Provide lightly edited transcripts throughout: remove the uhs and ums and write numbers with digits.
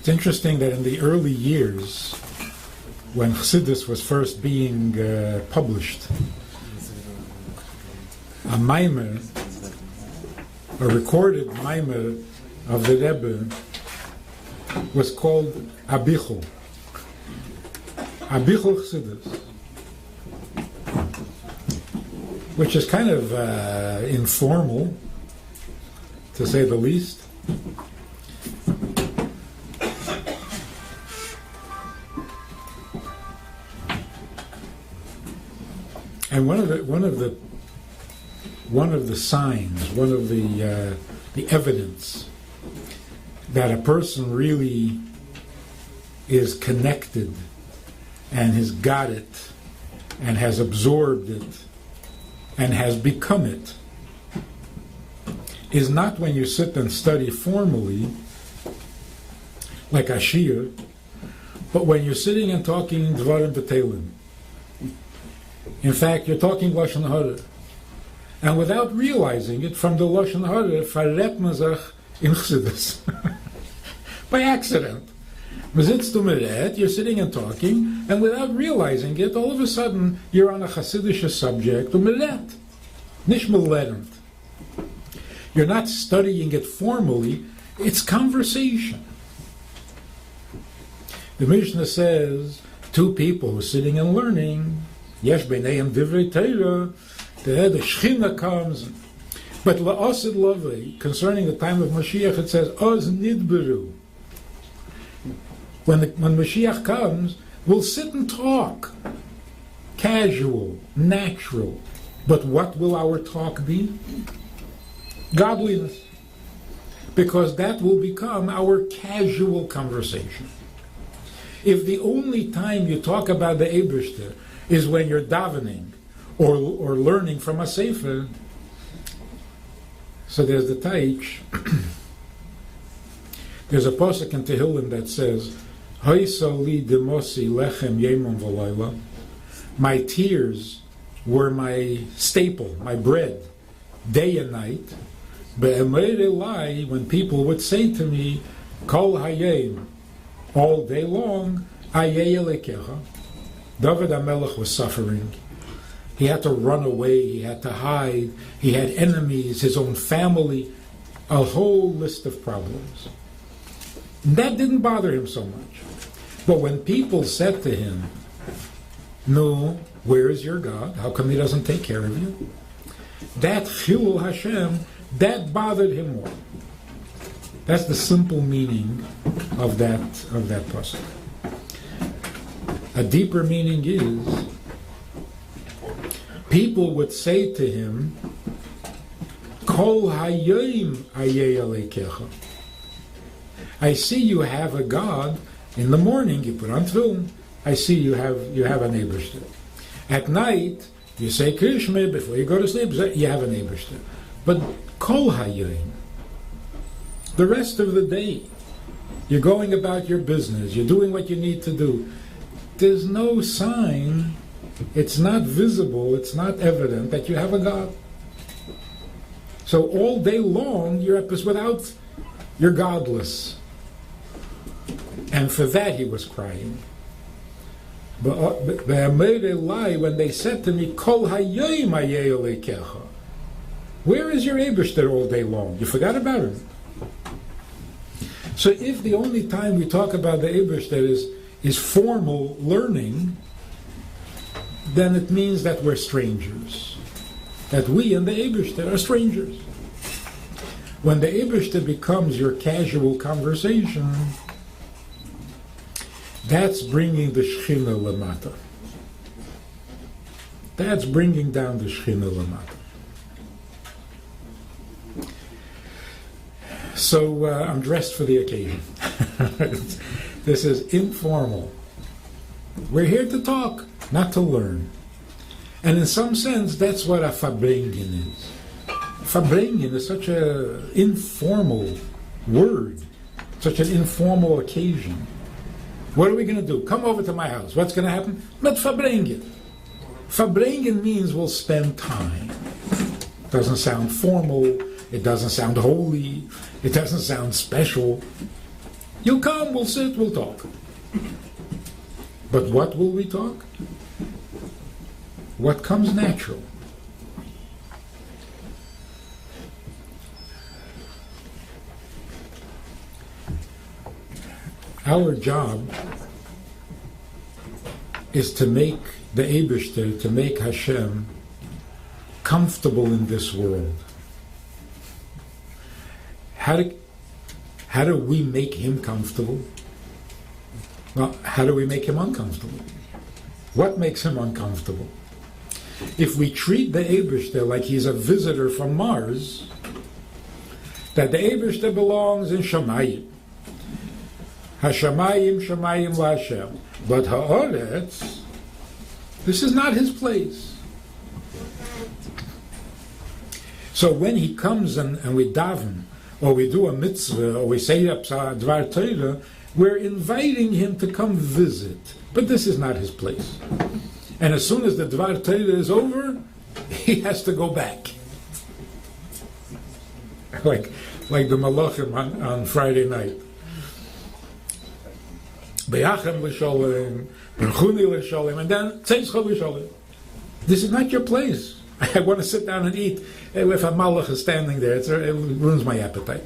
It's interesting that in the early years, when Chassidus was first being published, a maimer, a recorded maimer of the Rebbe, was called Abichul. Abichul Chassidus, which is kind of informal, to say the least. And one of the signs, one of the evidence that a person really is connected and has got it and has absorbed it and has become it is not when you sit and study formally like a shir, but when you're sitting and talking dvarim b'teilim. In fact, you're talking Lashon Hara. And without realizing it, from the Lashon Hara, verrät man sich in Chassidus. By accident. You're sitting and talking, and without realizing it, all of a sudden, you're on a Chassidish subject, nicht melernt. You're not studying it formally, it's conversation. The Mishnah says, two people who are sitting and learning, Yesh b'neihem divrei Torah, the Shechina comes. But la'asid lavei, concerning the time of Mashiach, it says, Oz nidberu. When Mashiach comes, we'll sit and talk. Casual, natural. But what will our talk be? Godliness. Because that will become our casual conversation. If the only time you talk about the Eibishter is when you're davening or learning from a sefer, so there's the taich. There's a pasuk in Tehillim that says, "Haisali demosi lechem yemon v'layla." My tears were my staple, my bread, day and night. Be'emer elai, when people would say to me, "Kol hayem," all day long, "Ayei elekecha." David HaMelech was suffering. He had to run away, he had to hide, he had enemies, his own family, a whole list of problems. That didn't bother him so much. But when people said to him, "No, where is your God? How come he doesn't take care of you?" That Chilul Hashem, that bothered him more. That's the simple meaning of that pasuk. A deeper meaning is, people would say to him, Kol hayom ayei aleikecha. I see you have a God. In the morning you put on tefillin. I see you have an Eibishter. At night you say Krishma before you go to sleep. You have an Eibishter. But Kol hayom, the rest of the day, you're going about your business. You're doing what you need to do. There's no sign, it's not visible, it's not evident that you have a God. So all day long, you're godless. And for that he was crying. But when they said to me, Kol hayom ayei aleikecha, where is your Eibishter all day long? You forgot about him. So if the only time we talk about the Eibishter is formal learning, then it means that we're strangers. That we and the Eibishter are strangers. When the Eibishter becomes your casual conversation, that's bringing the Shechina lamata. That's bringing down the Shechina lamata. So I'm dressed for the occasion. This is informal. We're here to talk, not to learn. And in some sense, that's what a fabrengen is. Fabrengen is such an informal word, such an informal occasion. What are we going to do? Come over to my house. What's going to happen? Met fabrengen. Fabrengen means we'll spend time. Doesn't sound formal. It doesn't sound holy. It doesn't sound special. You'll come, we'll sit, we'll talk. But what will we talk? What comes natural. Our job is to make the Eibishter, to make Hashem comfortable in this world. How do we make him comfortable? Well, how do we make him uncomfortable? What makes him uncomfortable? If we treat the Eibishter like he's a visitor from Mars, that the Eibishter belongs in Shamayim. Hashamayim, Shamayim LaHashem. But Ha'aretz, this is not his place. So when he comes and we daven, or we do a mitzvah, or we say up Dvar Torah, we're inviting him to come visit. But this is not his place. And as soon as the Dvar Torah is over, he has to go back. Like the Malachim on Friday night. Beyachem l'sholem, Berchuni l'sholem, and then Tzeitzcha l'sholem. This is not your place. I want to sit down and eat. If a malach is standing there, it ruins my appetite.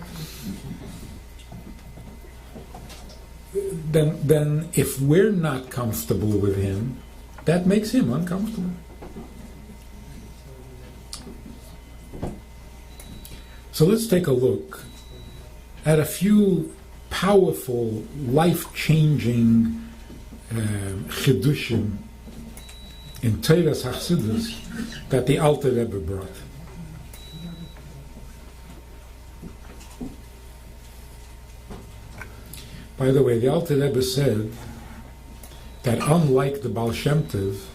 Then if we're not comfortable with him, that makes him uncomfortable. So let's take a look at a few powerful, life-changing chidushim in Teiras Hachsidus that the Alter Rebbe brought. By the way, the Alter Rebbe said that unlike the Baal Shem Tov,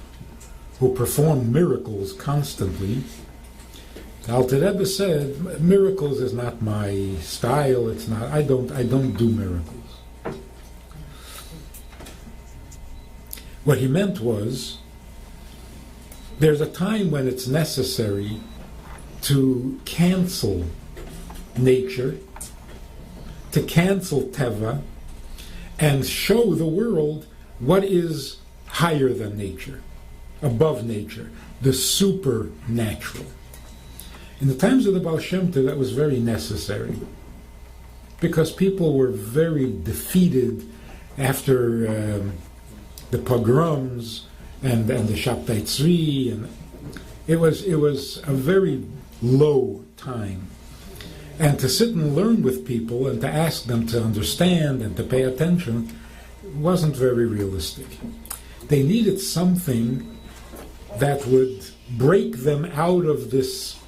who performed miracles constantly, the Alter Rebbe said, miracles is not my style. It's not. I don't do miracles. What he meant was, there's a time when it's necessary to cancel nature, to cancel teva, and show the world what is higher than nature, above nature, the supernatural. In the times of the Baal Shem Tov, that was very necessary, because people were very defeated after the pogroms and the Shabtai Tzvi, and it was a very low time. And to sit and learn with people and to ask them to understand and to pay attention wasn't very realistic. They needed something that would break them out of this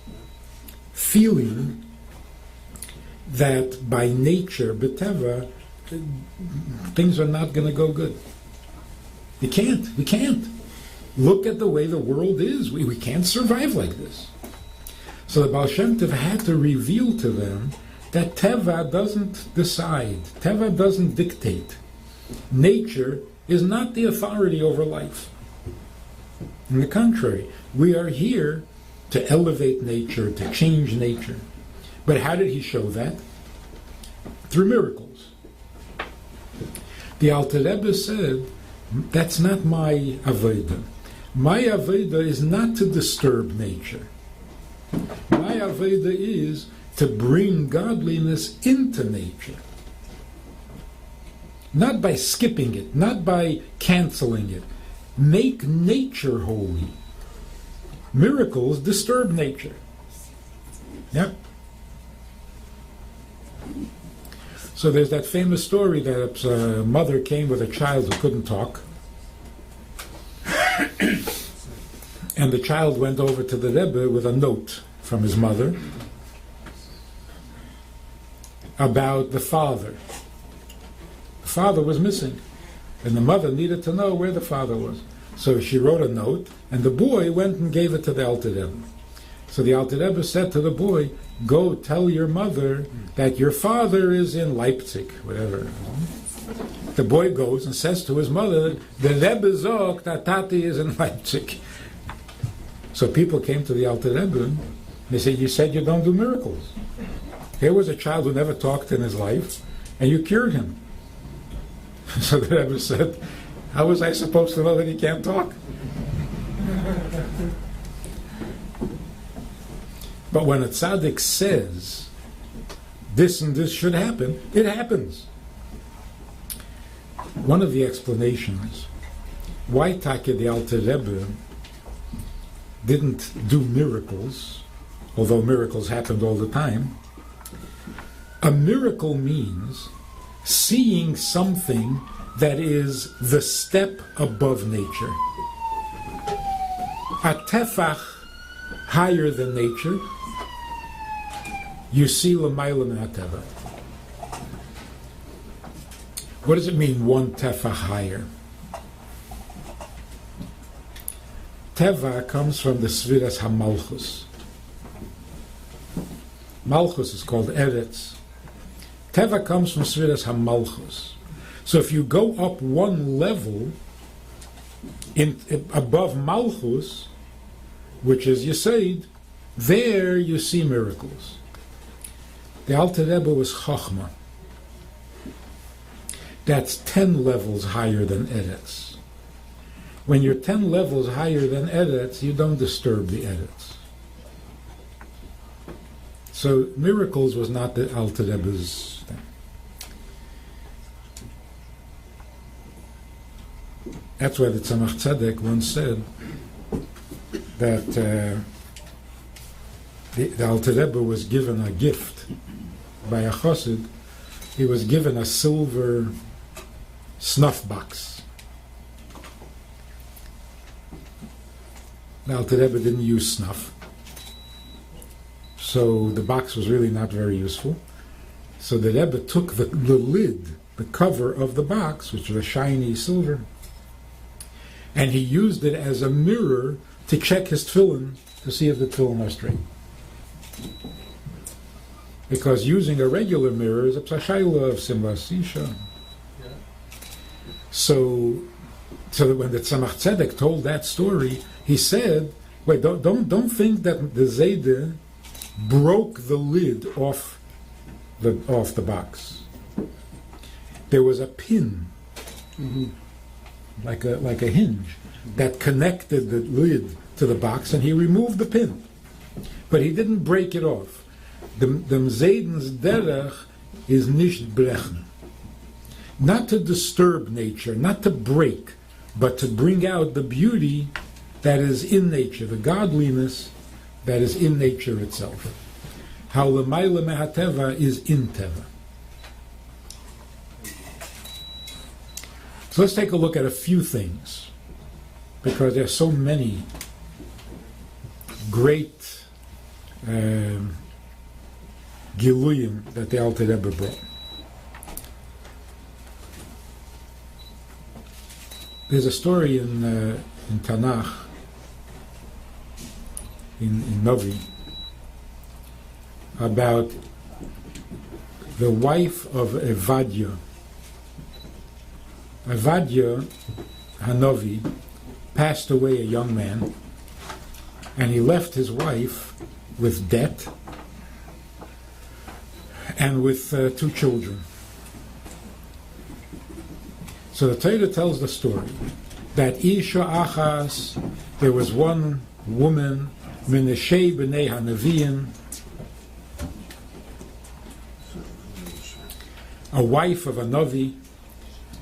feeling that by nature, b'teva, things are not going to go good. We can't. Look at the way the world is. We can't survive like this. So the Baal Shem Tov had to reveal to them that teva doesn't decide. Teva doesn't dictate. Nature is not the authority over life. On the contrary, we are here to elevate nature, to change nature. But how did he show that? Through miracles. The Alter Rebbe said, that's not my avodah. My avodah is not to disturb nature. My avodah is to bring godliness into nature. Not by skipping it, not by canceling it. Make nature holy. Miracles disturb nature. Yep. So there's that famous story that a mother came with a child who couldn't talk. And the child went over to the Rebbe with a note from his mother about the father. The father was missing, and the mother needed to know where the father was. So she wrote a note, and the boy went and gave it to the Alter Rebbe. So the Alter Rebbe said to the boy, go tell your mother that your father is in Leipzig, whatever. The boy goes and says to his mother, the Rebbe zog that Tati is in Leipzig. So people came to the Alter Rebbe, and they said, you said you don't do miracles. Here was a child who never talked in his life, and you cured him. So the Rebbe said, how was I supposed to know that he can't talk? But when a tzaddik says, this and this should happen, it happens. One of the explanations why Take the Alter Rebbe didn't do miracles, although miracles happened all the time. A miracle means seeing something that is the step above nature. A tefach higher than nature, you see l'mayla min hateva. What does it mean, one tefach higher? Teva comes from the Sviras HaMalchus. Malchus is called Eretz. Teva comes from Sviras HaMalchus. So if you go up one level above Malchus, which is Yesod, there you see miracles. The Alter Rebbe was Chochmah. That's 10 levels higher than Eretz. When you're 10 levels higher than Eretz, you don't disturb the Eretz. So miracles was not the Alter Rebbe's thing. That's why the Tzemach Tzedek once said that the Alter Rebbe was given a gift by a chassid. He was given a silver snuff box. The Alter Rebbe didn't use snuff, so the box was really not very useful. So the Rebbe took the lid, the cover of the box, which was a shiny silver, and he used it as a mirror to check his tefillin to see if the tefillin are straight. Because using a regular mirror is a pshashayla of simvas isha. So that when the Tzemach Tzedek told that story, he said, "Wait, don't think that the Zayde broke the lid off the box. There was a pin, like a hinge, that connected the lid to the box, and he removed the pin, but he didn't break it off. The Zayden's derech is nicht brechen, not to disturb nature, not to break, but to bring out the beauty that is in nature, the godliness that is in nature itself. How l'mayla mehateva is in teva." So let's take a look at a few things, because there are so many great giluyim that the Alter Rebbe brought. There's a story in Tanakh, in Novi, about the wife of Evadia. Evadia Hanovi passed away a young man, and he left his wife with debt and with 2 children. So the Torah tells the story that Isha Achas, there was one woman, Mineshei B'nei HaNeviim, a wife of a Navi,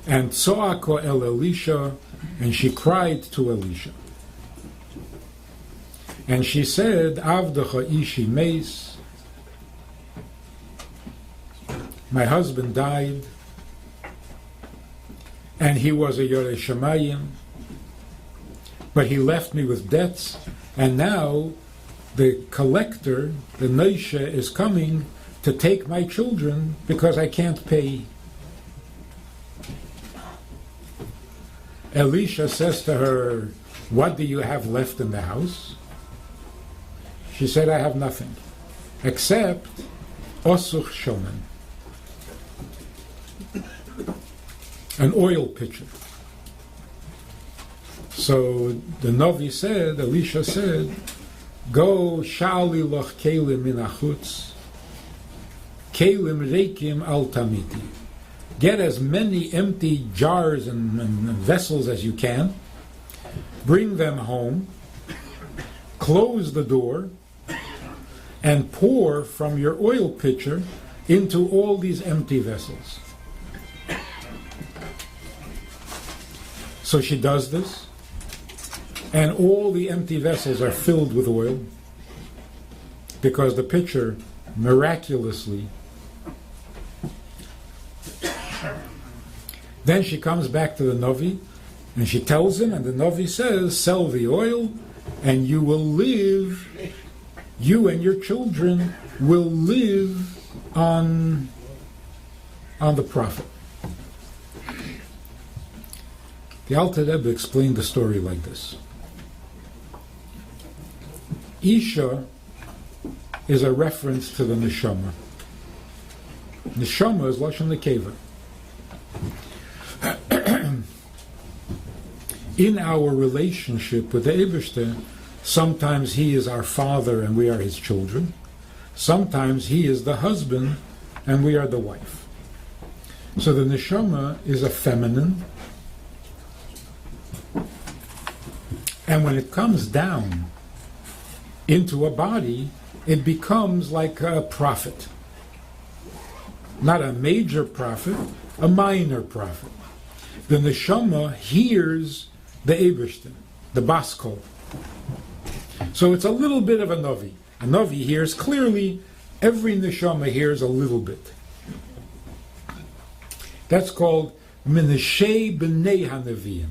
and Tzoako El Elisha, and she cried to Elisha. And she said, Avdecha Ishi Meis, my husband died, and he was a Yoreh Shemayim, but he left me with debts, and now the collector, the Neisha, is coming to take my children because I can't pay. Elisha says to her, "What do you have left in the house?" She said, "I have nothing, except osuch shomen, an oil pitcher." So the Navi said, Elisha said, "Go shali loch kelim min achutz, kelim reikim al tamiti." get as many empty jars and vessels as you can, bring them home, close the door, and pour from your oil pitcher into all these empty vessels. So she does this, and all the empty vessels are filled with oil because the pitcher miraculously. Then she comes back to the Navi and she tells him, and the Navi says, sell the oil and you will live, you and your children will live on the profit. The Alter Rebbe explained the story like this. Isha is a reference to the neshama. Neshama is Lashon Nekeva. In our relationship with the Eibishter, sometimes he is our father and we are his children. Sometimes he is the husband and we are the wife. So the neshama is a feminine, and when it comes down into a body, it becomes like a prophet. Not a major prophet, a minor prophet. The neshama hears the Eibishter, the Baskol. So it's a little bit of a Navi. A Navi hears clearly, every neshama hears a little bit. That's called Menashei B'nei HaNeviim.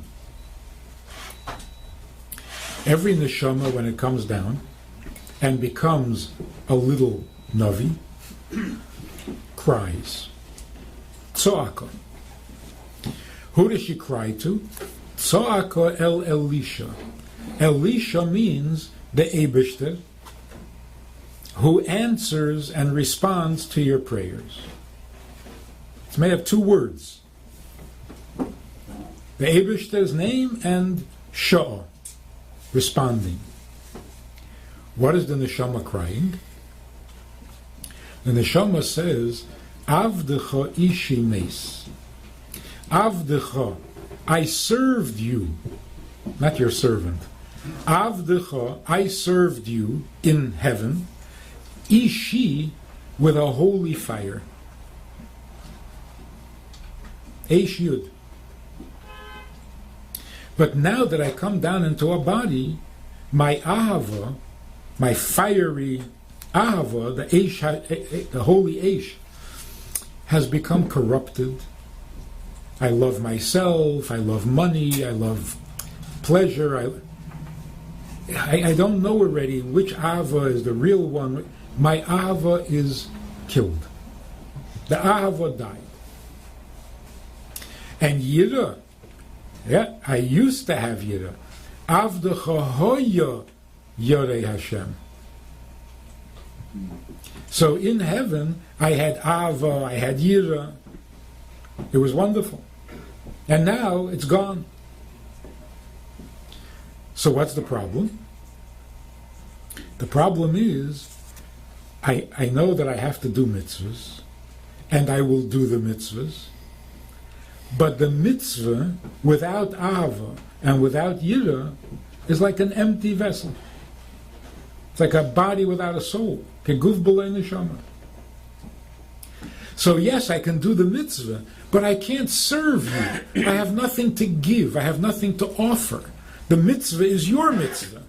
Every neshama, when it comes down and becomes a little Navi, cries. Tzo'aka. Who does she cry to? Tzo'aka el Elisha. Elisha means the Eibishter, who answers and responds to your prayers. It's made of two words. The Eibishter's name and Sha'ah, responding. What is the neshama crying? The neshama says, Avdecha ishi meis. Avdecha, I served you, not your servant. Avdecha, I served you in heaven, ishi, with a holy fire. Eish Yud. But now that I come down into a body, my ahava, my fiery ahava, the eish, the holy eish, has become corrupted. I love myself, I love money, I love pleasure. I don't know already which ahava is the real one. My ahava is killed. The ahava died. And yira, yeah, I used to have yira. Avdecha hoya yorei Hashem. So in heaven, I had ava, I had yira. It was wonderful. And now it's gone. So what's the problem? The problem is, I know that I have to do mitzvahs, and I will do the mitzvahs, but the mitzvah without ahava and without yira is like an empty vessel. It's like a body without a soul. Keguf b'lei neshama. So yes, I can do the mitzvah, but I can't serve you. I have nothing to give. I have nothing to offer. The mitzvah is your mitzvah.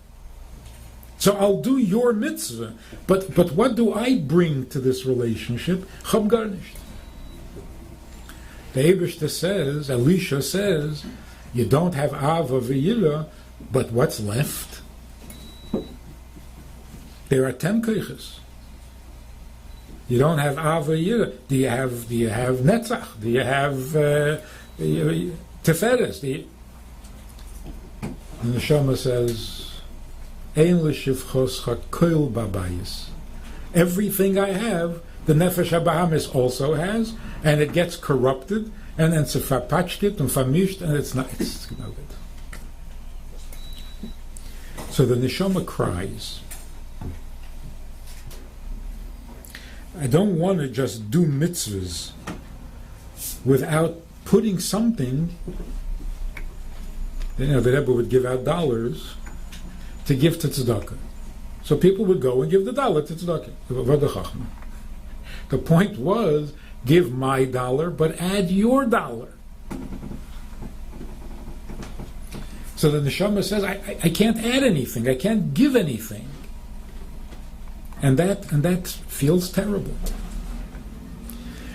So I'll do your mitzvah. But what do I bring to this relationship? Chab garnished. The Eibishter says, Elisha says, you don't have Ava v'yira, but what's left? There are 10 keiches. You don't have Ava v'yira. Do you have Netzach? Do you have Teferes? And the Neshama says, Ein l'shivchos chakol babayis. Everything I have, the Nefesh HaBahamis also has, and it gets corrupted, and then it's verpatchtet and vermischt, and it's no good. So the Neshama cries. I don't want to just do mitzvahs without putting something. The Rebbe would give out dollars to give to tzedakah. So people would go and give the dollar to tzedakah. The point was, give my dollar, but add your dollar. So the neshama says, I can't add anything, I can't give anything. And that feels terrible.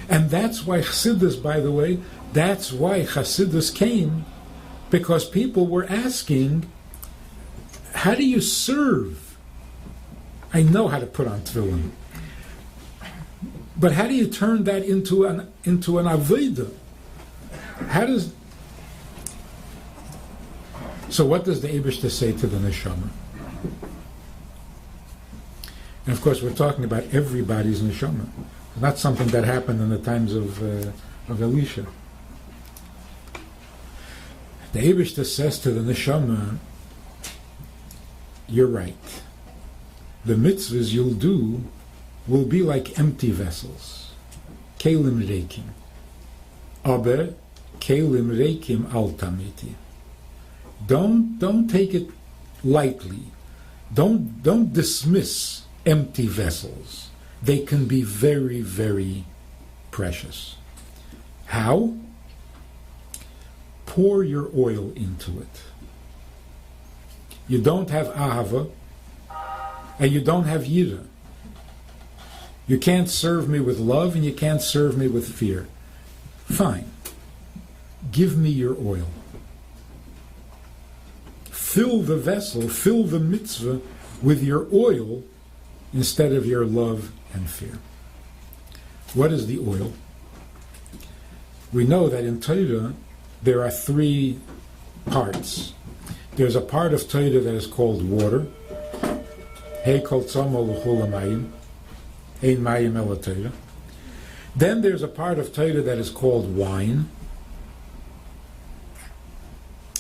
And that's why Chassidus, by the way, that's why Chassidus came, because people were asking, how do you serve? I know how to put on tefillin, but how do you turn that into an avodah? So what does the Eibishter say to the neshama? And of course, we're talking about everybody's neshama. It's not something that happened in the times of Elisha. The Eibishter says to the neshama, you're right. The mitzvahs you'll do will be like empty vessels. Kelim reikim. Aber kelim reikim al tamiti. Don't take it lightly. Don't dismiss empty vessels. They can be very, very precious. How? Pour your oil into it. You don't have ahava, and you don't have yira. You can't serve me with love, and you can't serve me with fear. Fine. Give me your oil. Fill the vessel, fill the mitzvah with your oil instead of your love and fear. What is the oil? We know that in Torah there are three parts. There's a part of Torah that is called water. Hey kol tzamo l'chol hamayim, ein mayim ela Torah. Then there's a part of Torah that is called wine.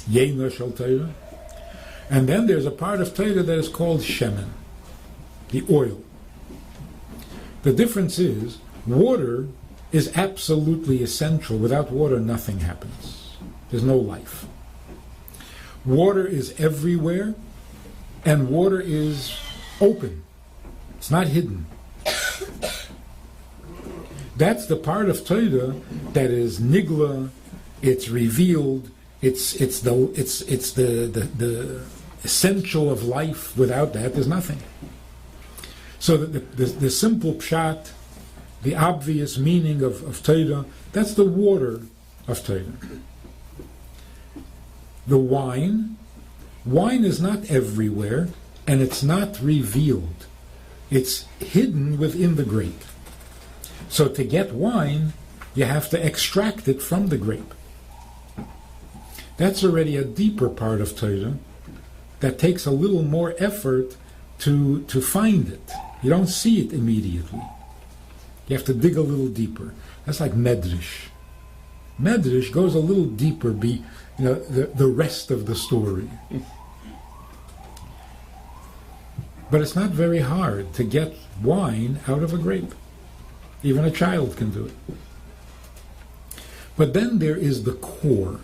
Yeina shel Torah. And then there's a part of Torah that is called Shemen, the oil. The difference is, water is absolutely essential. Without water, nothing happens. There's no life. Water is everywhere, and water is open. It's not hidden. That's the part of Torah that is nigla, it's revealed, it's the essential of life. Without that, there's nothing. So the simple pshat, the obvious meaning of Torah, that's the water of Torah. The wine is not everywhere, and it's not revealed. It's hidden within the grape. So to get wine, you have to extract it from the grape. That's already a deeper part of Torah that takes a little more effort to find it. You don't see it immediately. You have to dig a little deeper. That's like Medrash. Medrash goes a little deeper, the rest of the story. But it's not very hard to get wine out of a grape. Even a child can do it. But then there is the core,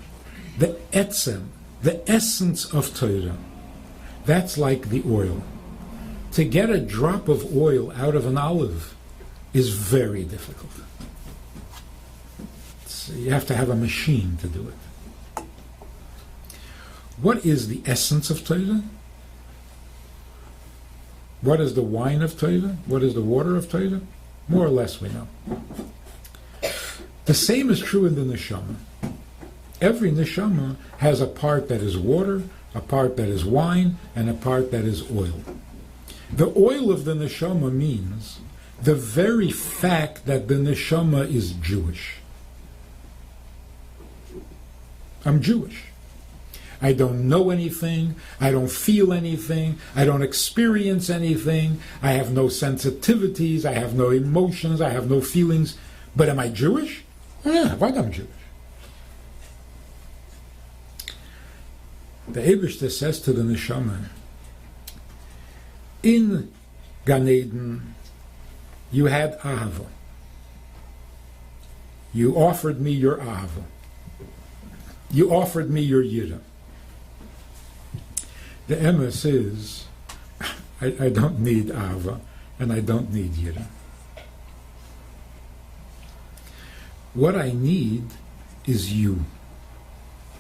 the etzem, the essence of Torah. That's like the oil. To get a drop of oil out of an olive is very difficult. You have to have a machine to do it. What is the essence of Torah? What is the wine of Torah? What is the water of Torah? More or less we know. The same is true in the neshama. Every neshama has a part that is water, a part that is wine, and a part that is oil. The oil of the neshama means the very fact that the neshama is Jewish. I'm Jewish. I don't know anything, I don't feel anything, I don't experience anything, I have no sensitivities, I have no emotions, I have no feelings, but am I Jewish? Yeah, right, I'm Jewish. The Eibishter says to the neshama, in Gan Eden, you had ahava. You offered me your Ahava. You offered me your Yira. The emes is, I don't need Ahava, and I don't need Yira. What I need is you.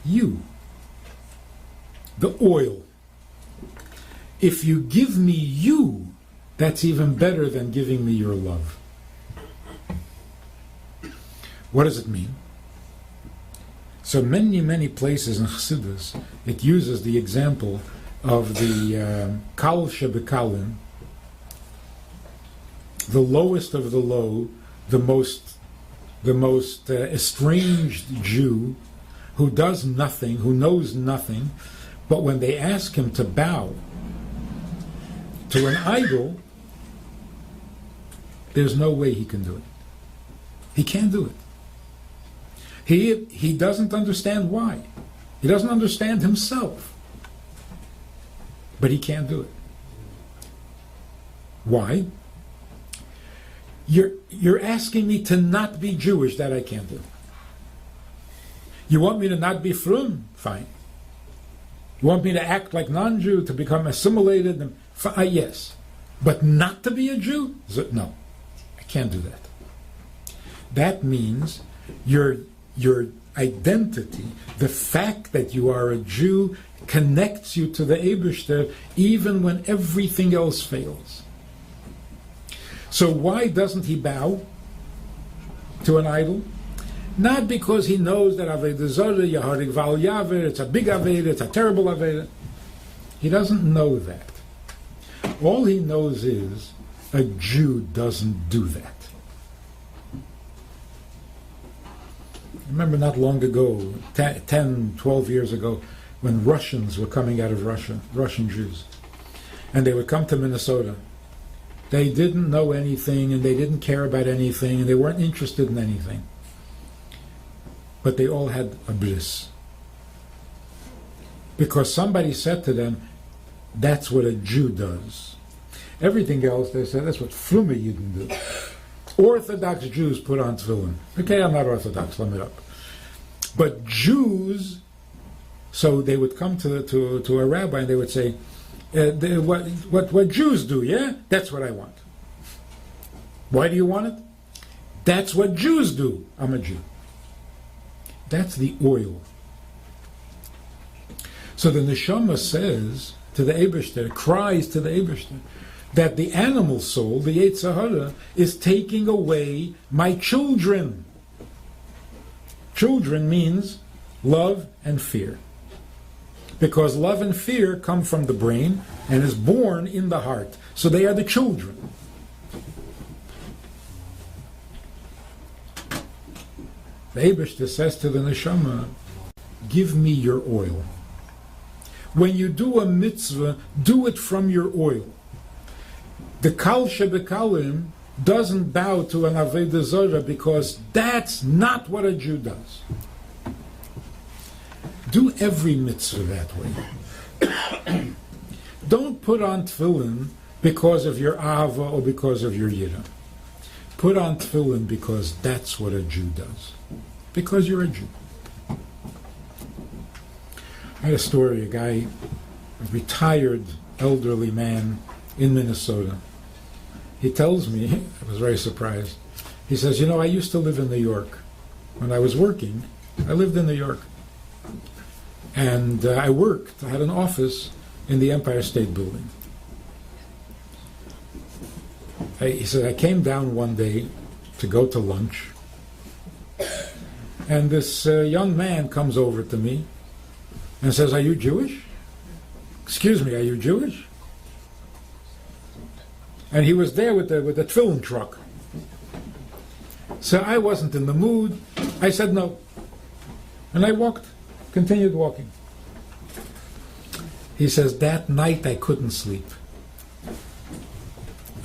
You. The oil. If you give me you, that's even better than giving me your love. What does it mean? So many places in Chassidus, it uses the example of the Kal Shebekalim, the lowest of the low, the most estranged Jew, who does nothing, who knows nothing, but when they ask him to bow to an idol, there's no way he can do it. He can't do it. He doesn't understand why. He doesn't understand himself. But he can't do it. Why? You're asking me to not be Jewish. That I can't do. You want me to not be frum? Fine. You want me to act like non-Jew, to become assimilated? Yes. But not to be a Jew? No. I can't do that. That means your identity, the fact that you are a Jew, connects you to the Eibishter even when everything else fails. So why doesn't he bow to an idol? Not because he knows that Avodah Zarah, Yaharik Val Yaver, it's a big Aveda, it's a terrible Aveda. He doesn't know that. All he knows is a Jew doesn't do that. I remember not long ago, 10, 12 years ago, when Russians were coming out of Russia, Russian Jews, and they would come to Minnesota. They didn't know anything, and they didn't care about anything, and they weren't interested in anything. But they all had a bris. Because somebody said to them, that's what a Jew does. Everything else, they said, that's what Frume Yidden do. Orthodox Jews put on tefillin. Okay, I'm not Orthodox, let me up. But Jews, so they would come to a rabbi and they would say, what Jews do, yeah? That's what I want. Why do you want it? That's what Jews do. I'm a Jew. That's the oil. So the neshama says to the Eibishter, cries to the Eibishter, that the animal soul, the Yetzer Hara, is taking away my children. Children means love and fear. Because love and fear come from the brain and is born in the heart. So they are the children. The Eibishter says to the neshama, give me your oil. When you do a mitzvah, do it from your oil. The Kal Shebekalim doesn't bow to an Avodah Zarah because that's not what a Jew does. Do every mitzvah that way. Don't put on tefillin because of your Ahava or because of your Yira. Put on tefillin because that's what a Jew does. Because you're a Jew. I had a story, a guy, a retired elderly man in Minnesota. He tells me, I was very surprised, he says, I used to live in New York. When I was working, I lived in New York. And I had an office in the Empire State Building. He said, I came down one day to go to lunch, and this young man comes over to me and says, are you Jewish? Excuse me, are you Jewish? And he was there with the tefillin truck. So I wasn't in the mood. I said no. And I continued walking. He says, that night I couldn't sleep.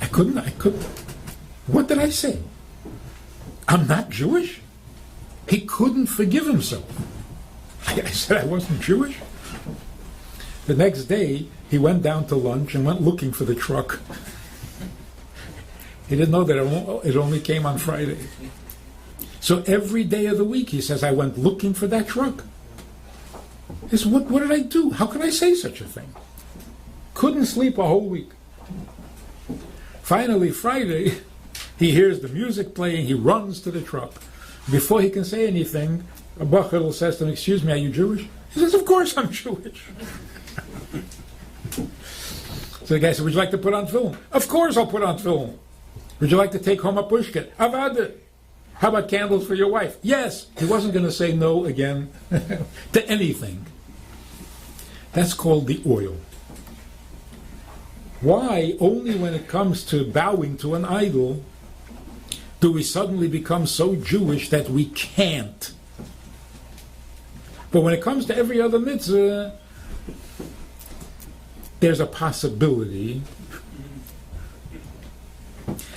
I couldn't. What did I say? I'm not Jewish? He couldn't forgive himself. I said I wasn't Jewish. The next day, he went down to lunch and went looking for the truck. He didn't know that it only came on Friday. So every day of the week, he says, I went looking for that truck. He says, what did I do? How could I say such a thing? Couldn't sleep a whole week. Finally, Friday, he hears the music playing, he runs to the truck. Before he can say anything, a Bachel says to him, excuse me, are you Jewish? He says, of course I'm Jewish. So the guy said, would you like to put on film? Of course I'll put on film. Would you like to take home a pushkin? Avad. How about candles for your wife? Yes. He wasn't going to say no again to anything. That's called the oil. Why, only when it comes to bowing to an idol, do we suddenly become so Jewish that we can't? But when it comes to every other mitzvah, there's a possibility.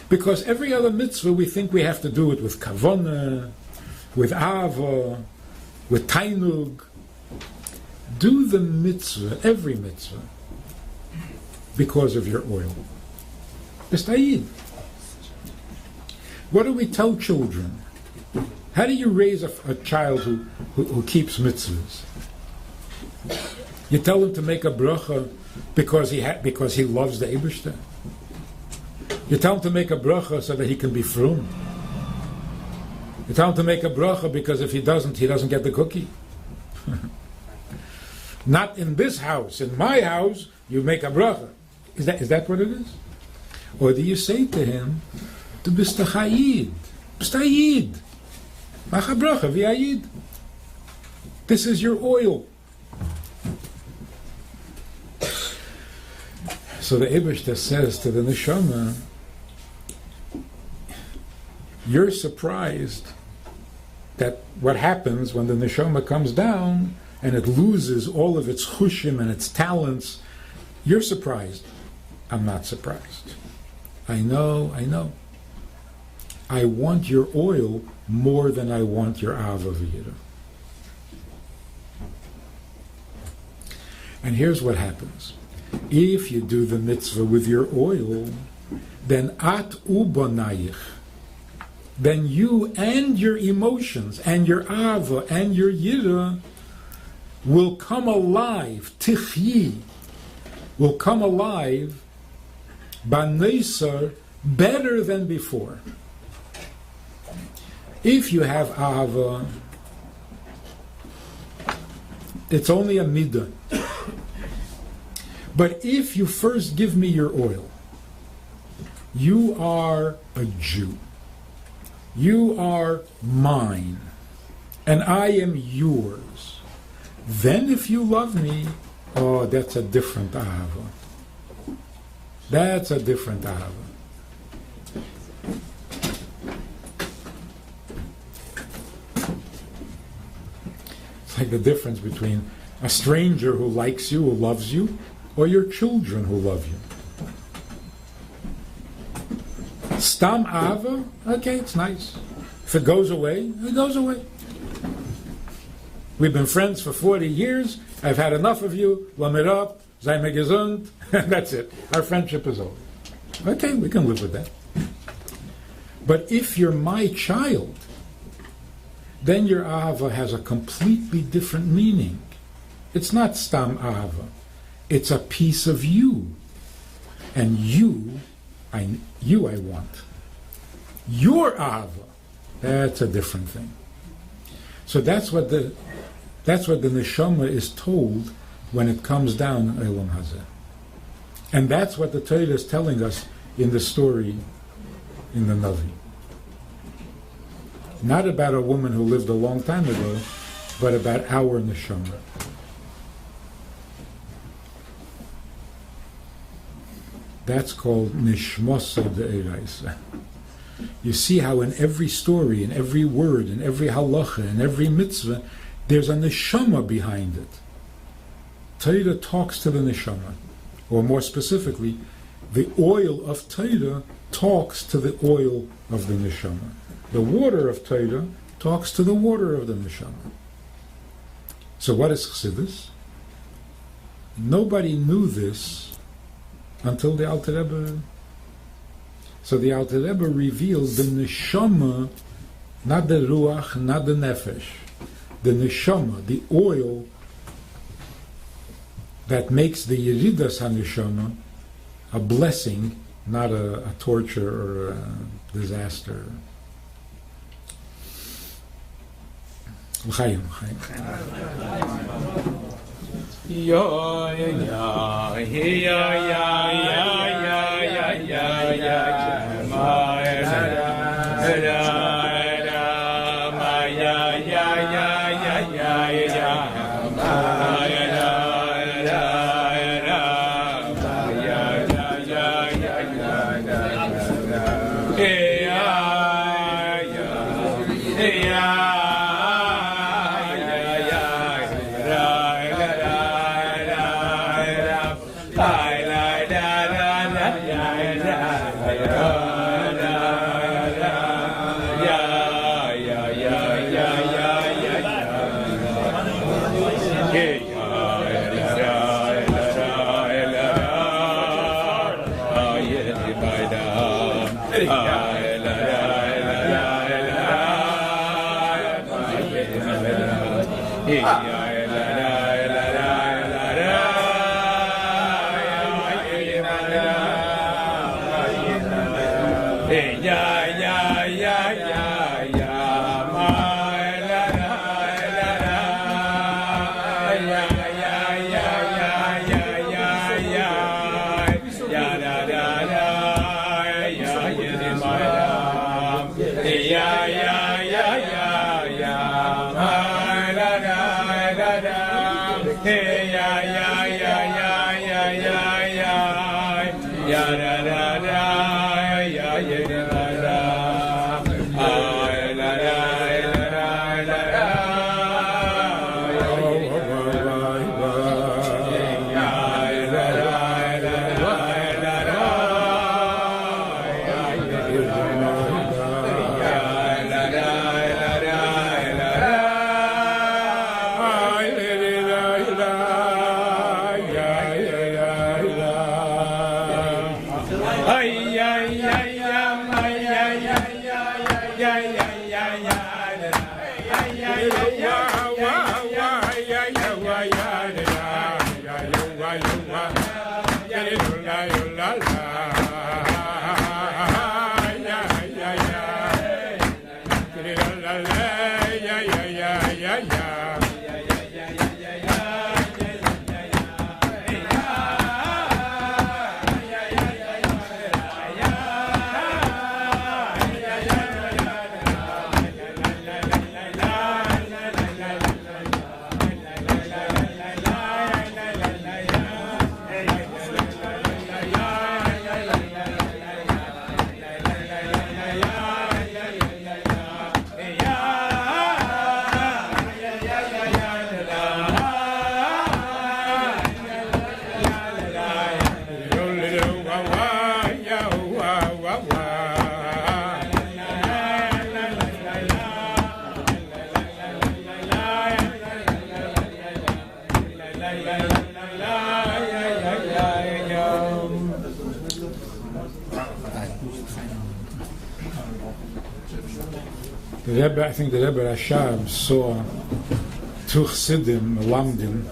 Because every other mitzvah, we think we have to do it with kavanah, with ava, with tainug. Do the mitzvah, every mitzvah, because of your oil. B'stayid. What do we tell children? How do you raise a child who keeps mitzvahs? You tell him to make a bracha because he loves the Eibishter. You tell him to make a bracha so that he can be frum. You tell him to make a bracha because if he doesn't get the cookie. Not in this house. In my house, you make a bracha. Is that what it is? Or do you say to him, "Tu bist ha'ayid, bist ha'ayid, mach a bracha v'ayid. This is your oil." So the Eibishter says to the neshama, you're surprised that what happens when the neshama comes down and it loses all of its chushim and its talents. You're surprised. I'm not surprised. I know. I want your oil more than I want your ava v'yira. And here's what happens. If you do the mitzvah with your oil, then at ubanayich, then you and your emotions and your ava and your yira will come alive, tichyi, will come alive, baneisar, better than before. If you have ava, it's only a midah. But if you first give me your oil, you are a Jew. You are mine, and I am yours. Then if you love me, oh, that's a different ahava. That's a different ahava. It's like the difference between a stranger who likes you, who loves you, or your children who love you. Stam ava, okay, it's nice. If it goes away, it goes away. We've been friends for 40 years. I've had enough of you. Lamed up, sei mir gesund. That's it. Our friendship is over. Okay, we can live with that. But if you're my child, then your ava has a completely different meaning. It's not stam ava. It's a piece of you. And I want. Your ava, that's a different thing. So that's what the neshama is told when it comes down Eilam Hazeh. And that's what the Torah is telling us in the story in the Navi. Not about a woman who lived a long time ago, but about our neshama. That's called nishmasa de'eraisa. You see how in every story, in every word, in every halacha, in every mitzvah, there's a neshama behind it. Torah talks to the neshama. Or more specifically, the oil of Torah talks to the oil of the neshama. The water of Torah talks to the water of the neshama. So what is Chassidus? Nobody knew this until the Alter Rebbe. So the Alter Rebbe revealed the neshama not the ruach, not the nefesh, the neshama, the oil that makes the yeridas haneshama a blessing, not a torture or a disaster. L'chaim, l'chaim. Ya ya ya ya ya ya ya ma I think the Rebbe Rashab saw two Chassidim, Lamdim,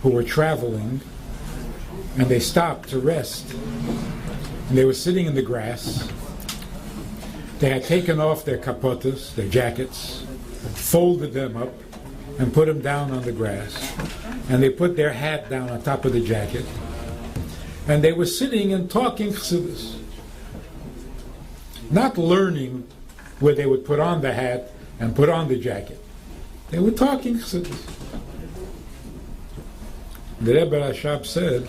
who were traveling, and they stopped to rest. And they were sitting in the grass. They had taken off their kapotas, their jackets, folded them up, and put them down on the grass. And they put their hat down on top of the jacket. And they were sitting and talking Chassidus. Not learning where they would put on the hat and put on the jacket. They were talking Chassidus. The Rebbe Rashab said,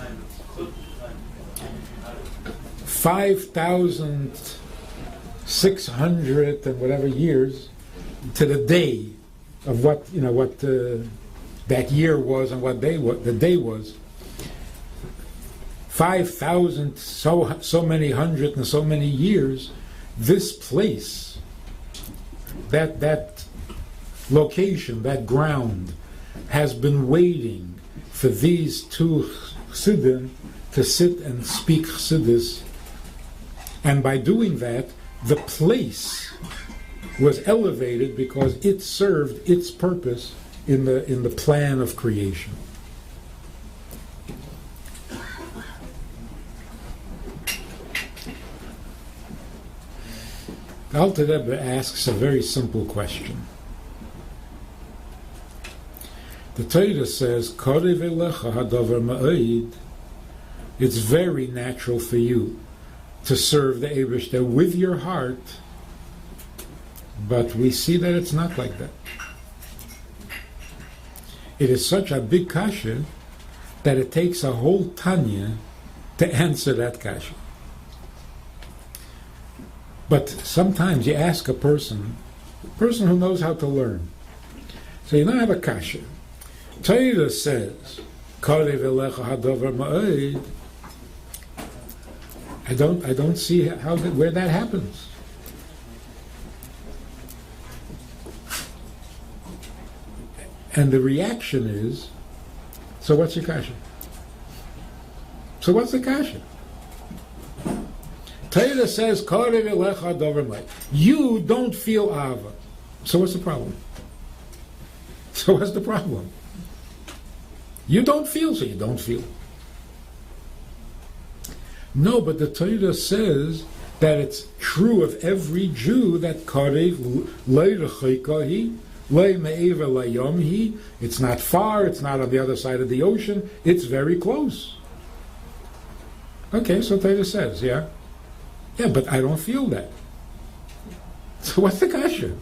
5,600 and whatever years to the day of what that year was and what the day was. 5,000 so many hundred and so many years. This place, that location, that ground, has been waiting for these two Chassidim to sit and speak Chassidus. And by doing that, the place was elevated because it served its purpose in the plan of creation. The Alter Rebbe asks a very simple question. The Torah says, "Karev elecha hadavar ma'od." It's very natural for you to serve the Eibishter with your heart, but we see that it's not like that. It is such a big kasha that it takes a whole Tanya to answer that kasha. But sometimes you ask a person who knows how to learn, so you now have a kasha. Torah says, "Karev elecha hadavar ma'od." I don't see where that happens. And the reaction is, so what's your kasha? So what's the kasha? Torah says, "Karev elecha hadavar ma'od." You don't feel ava. So what's the problem? So what's the problem? You don't feel, so you don't feel. No, but the Torah says that it's true of every Jew that karev le'rechikahi le'me'eva la'yomhi. It's not far, it's not on the other side of the ocean, it's very close. Okay, so Torah says, yeah, but I don't feel that. So what's the kasha?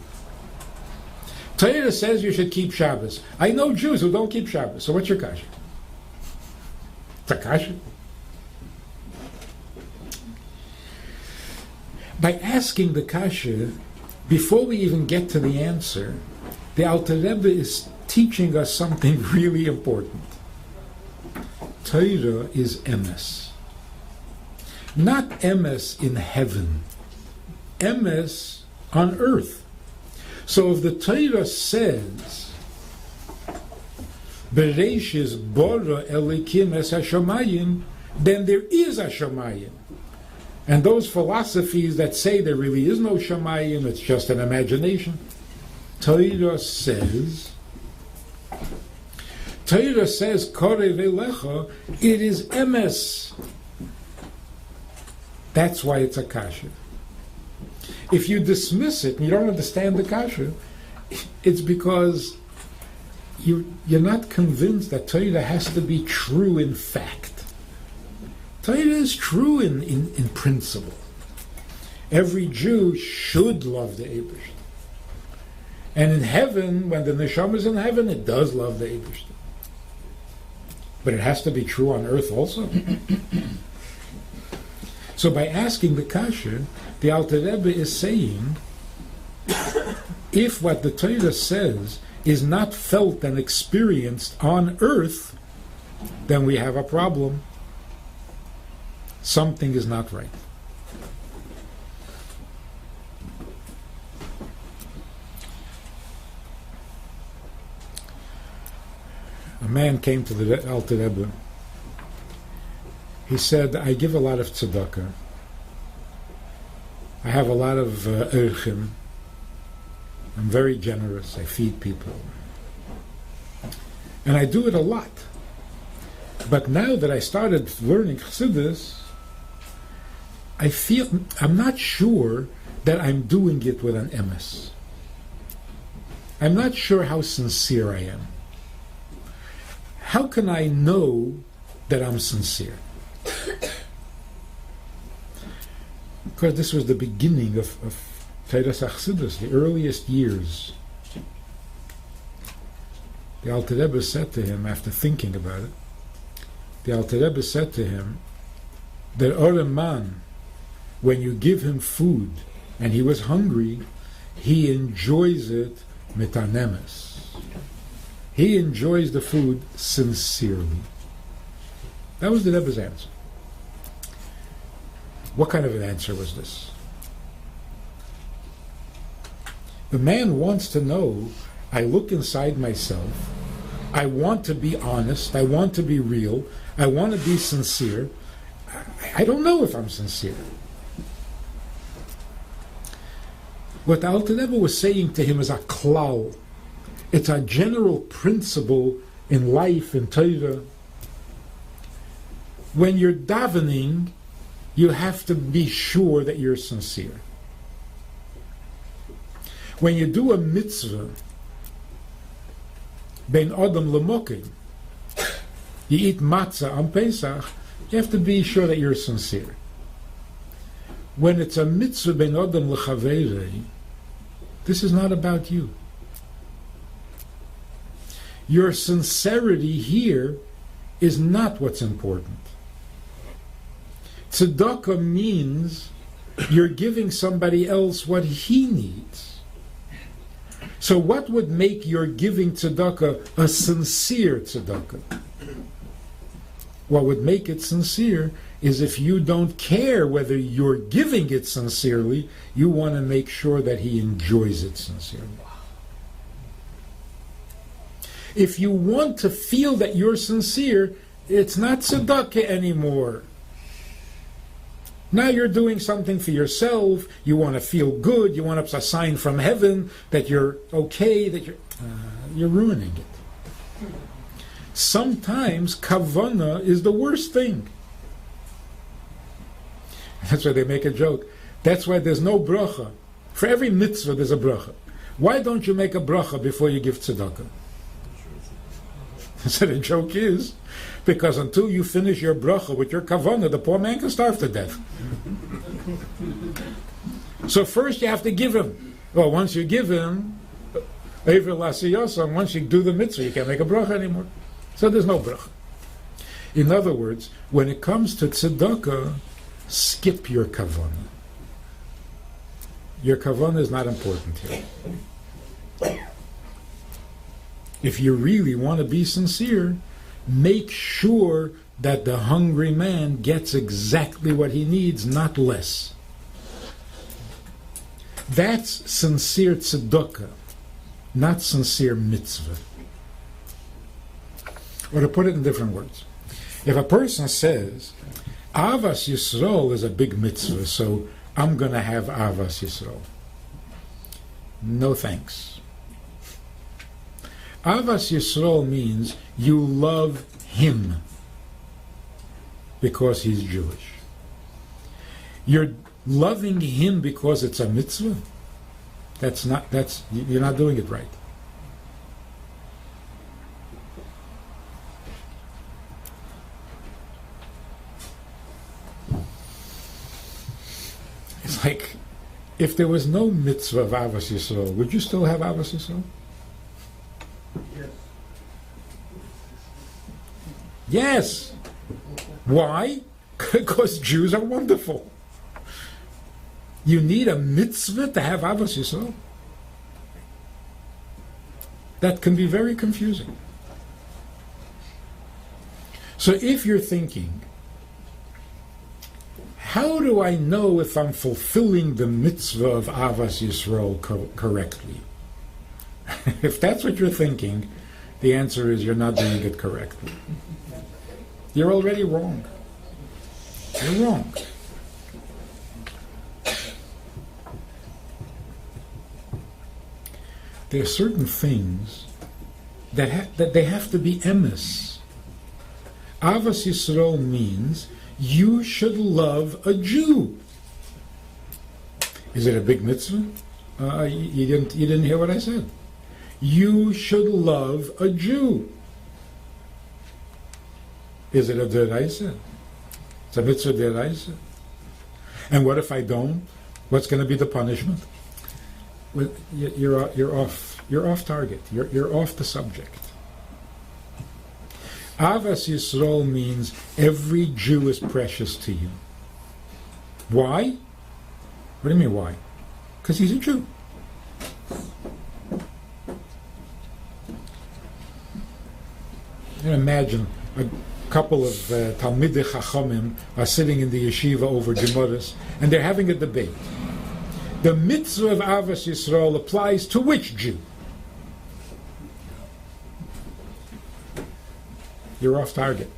Torah says you should keep Shabbos. I know Jews who don't keep Shabbos, so what's your kasha? It's a kasha. By asking the kasha, before we even get to the answer, the Alter Rebbe is teaching us something really important. Torah is emes. Not emes in heaven, emes on earth. So if the Torah says, Bereshis bara elikim es hashamayim, then there is a shamayim. And those philosophies that say there really is no shamayim, it's just an imagination, Torah says, Karev elecha, it is emes. That's why it's a kasha. If you dismiss it and you don't understand the kasha, it's because you're not convinced that Torah has to be true in fact. Torah is true in principle. Every Jew should love the Eibishter. And in heaven, when the neshama is in heaven, it does love the Eibishter. But it has to be true on earth also. So by asking the kasha, the Alter Rebbe is saying, if what the Torah says is not felt and experienced on earth, then we have a problem. Something is not right. A man came to the Alter Rebbe. He said, I give a lot of tzedakah. I have a lot of erchim. I'm very generous. I feed people. And I do it a lot. But now that I started learning Chassidus, I feel, I'm not sure that I'm doing it with an emes. I'm not sure how sincere I am. How can I know that I'm sincere? Because this was the beginning of Teiras Chassidus, the earliest years. The Alter Rebbe said to him, after thinking about it, the Alter Rebbe said to him, that Orem man, when you give him food and he was hungry, he enjoys it metanemes. He enjoys the food sincerely. That was the Rebbe's answer. What kind of an answer was this? The man wants to know, I look inside myself, I want to be honest, I want to be real, I want to be sincere. I don't know if I'm sincere. What the Alter Rebbe was saying to him is a klal. It's a general principle in life, in Torah. When you're davening, you have to be sure that you're sincere. When you do a mitzvah, ben adam lemokim, you eat matzah on Pesach, you have to be sure that you're sincere. When it's a mitzvah ben adam lechaverei, this is not about you. Your sincerity here is not what's important. Tzedakah means you're giving somebody else what he needs. So what would make your giving tzedakah a sincere tzedakah? What would make it sincere is if you don't care whether you're giving it sincerely, you want to make sure that he enjoys it sincerely. If you want to feel that you're sincere, it's not tzedakah anymore. Now you're doing something for yourself, you want to feel good, you want a sign from heaven that you're okay, that you're ruining it. Sometimes kavanah is the worst thing. That's why they make a joke. That's why there's no bracha. For every mitzvah there's a bracha. Why don't you make a bracha before you give tzedakah? So the joke is, because until you finish your bracha with your kavanah, the poor man can starve to death. So first you have to give him. Well, once you give him, once you do the mitzvah, you can't make a bracha anymore. So there's no bracha. In other words, when it comes to tzedakah, skip your kavanah. Your kavanah is not important here. If you really want to be sincere, make sure that the hungry man gets exactly what he needs, not less. That's sincere tzedakah, not sincere mitzvah. Or to put it in different words, if a person says, Avas Yisrael is a big mitzvah, so I'm going to have Avas Yisrael. No thanks. Avas Yisrael means you love him because he's Jewish. You're loving him because it's a mitzvah. You're not doing it right. It's like, if there was no mitzvah of Avas Yisrael, would you still have Avas Yisrael? Yes. Why? Because Jews are wonderful. You need a mitzvah to have Avas Yisrael? That can be very confusing. So if you're thinking, how do I know if I'm fulfilling the mitzvah of Avas Yisrael correctly? If that's what you're thinking, the answer is you're not doing it correctly. You're already wrong. You're wrong. There are certain things that they have to be emes. Avas Yisrael means you should love a Jew. Is it a big mitzvah? You didn't hear what I said. You should love a Jew. Is it a deraisa? It's a mitzvah deraisa. And what if I don't? What's going to be the punishment? Well, you're off target. You're off the subject. Avas Yisrael means every Jew is precious to you. Why? What do you mean why? Because he's a Jew. You imagine a couple of Talmidei Chachamim are sitting in the yeshiva over Gemaras, and they're having a debate. The mitzvah of Avas Yisrael applies to which Jew? You're off target.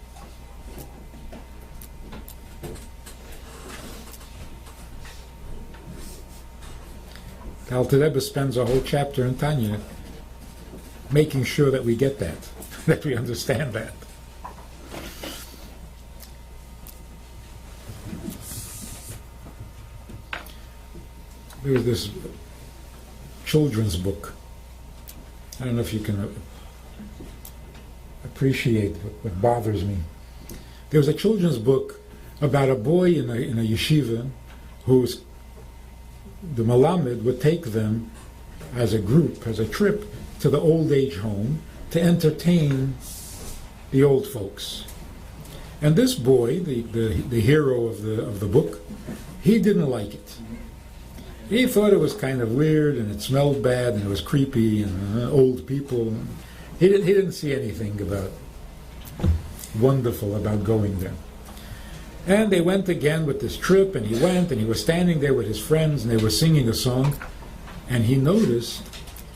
Alter Rebbe spends a whole chapter in Tanya making sure that we get that, that we understand that. There was this children's book. I don't know if you can appreciate what bothers me. There was a children's book about a boy in a yeshiva who's the Malamed would take them as a group, as a trip, to the old age home to entertain the old folks. And this boy, the hero of the book, he didn't like it. He thought it was kind of weird and it smelled bad and it was creepy and old people. He didn't see anything wonderful about going there. And they went again with this trip, and he went and he was standing there with his friends and they were singing a song, and he noticed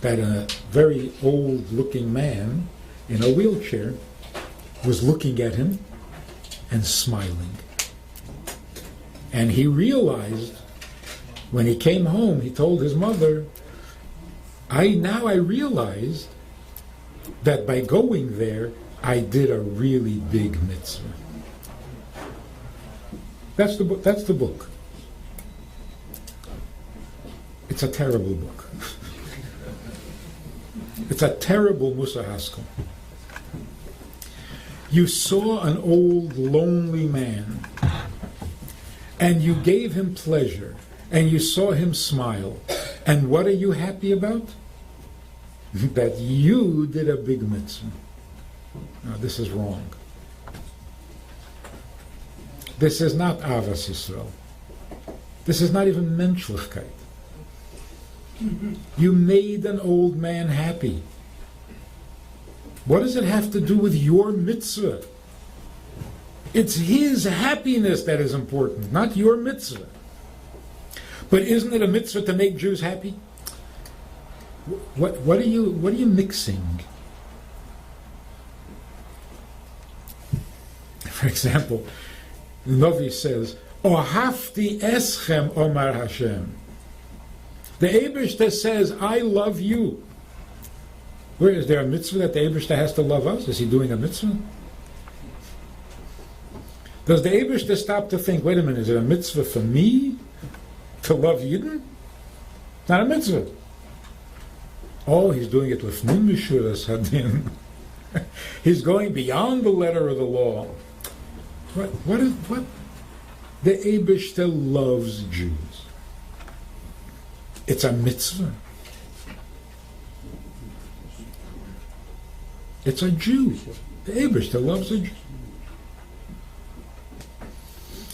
that a very old looking man in a wheelchair was looking at him and smiling. And he realized, when he came home, he told his mother, I realized that by going there, I did a really big mitzvah. That's the book. That's the book. It's a terrible book. It's a terrible Musar Haskell. You saw an old, lonely man, and you gave him pleasure, and you saw him smile. And what are you happy about? That you did a big mitzvah. No, this is wrong. This is not Avas Yisrael. This is not even Menschlichkeit. You made an old man happy. What does it have to do with your mitzvah? It's his happiness that is important, not your mitzvah. But isn't it a mitzvah to make Jews happy? What are you mixing? For example, Novi says, Ohafti eschem Omar Hashem. The Eibishter says, I love you. Where is there a mitzvah that the Eibishter has to love us? Is he doing a mitzvah? Does the Eibishter stop to think, wait a minute, is it a mitzvah for me to love Yidden? Not a mitzvah. Oh, he's doing it with Mishuras Hadin. He's going beyond the letter of the law. What? The Eibishter loves Jews. It's a mitzvah. It's a Jew. The Eibishter loves a Jew.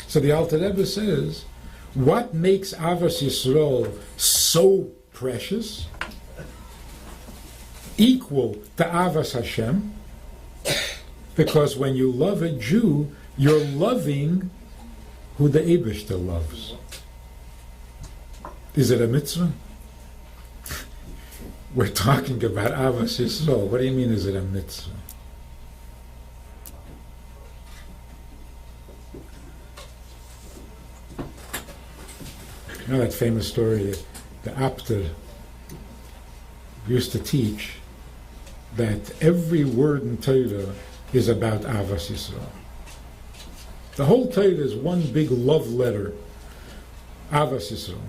So the Alter Rebbe says, what makes Avas Yisrael so precious, equal to Avas Hashem? Because when you love a Jew, you're loving who the Eibishter loves. Is it a mitzvah? We're talking about Avas Yisrael. What do you mean, is it a mitzvah? You know that famous story, the Apter used to teach that every word in Torah is about Avas Yisrael. The whole Torah is one big love letter, Avas Yisrael.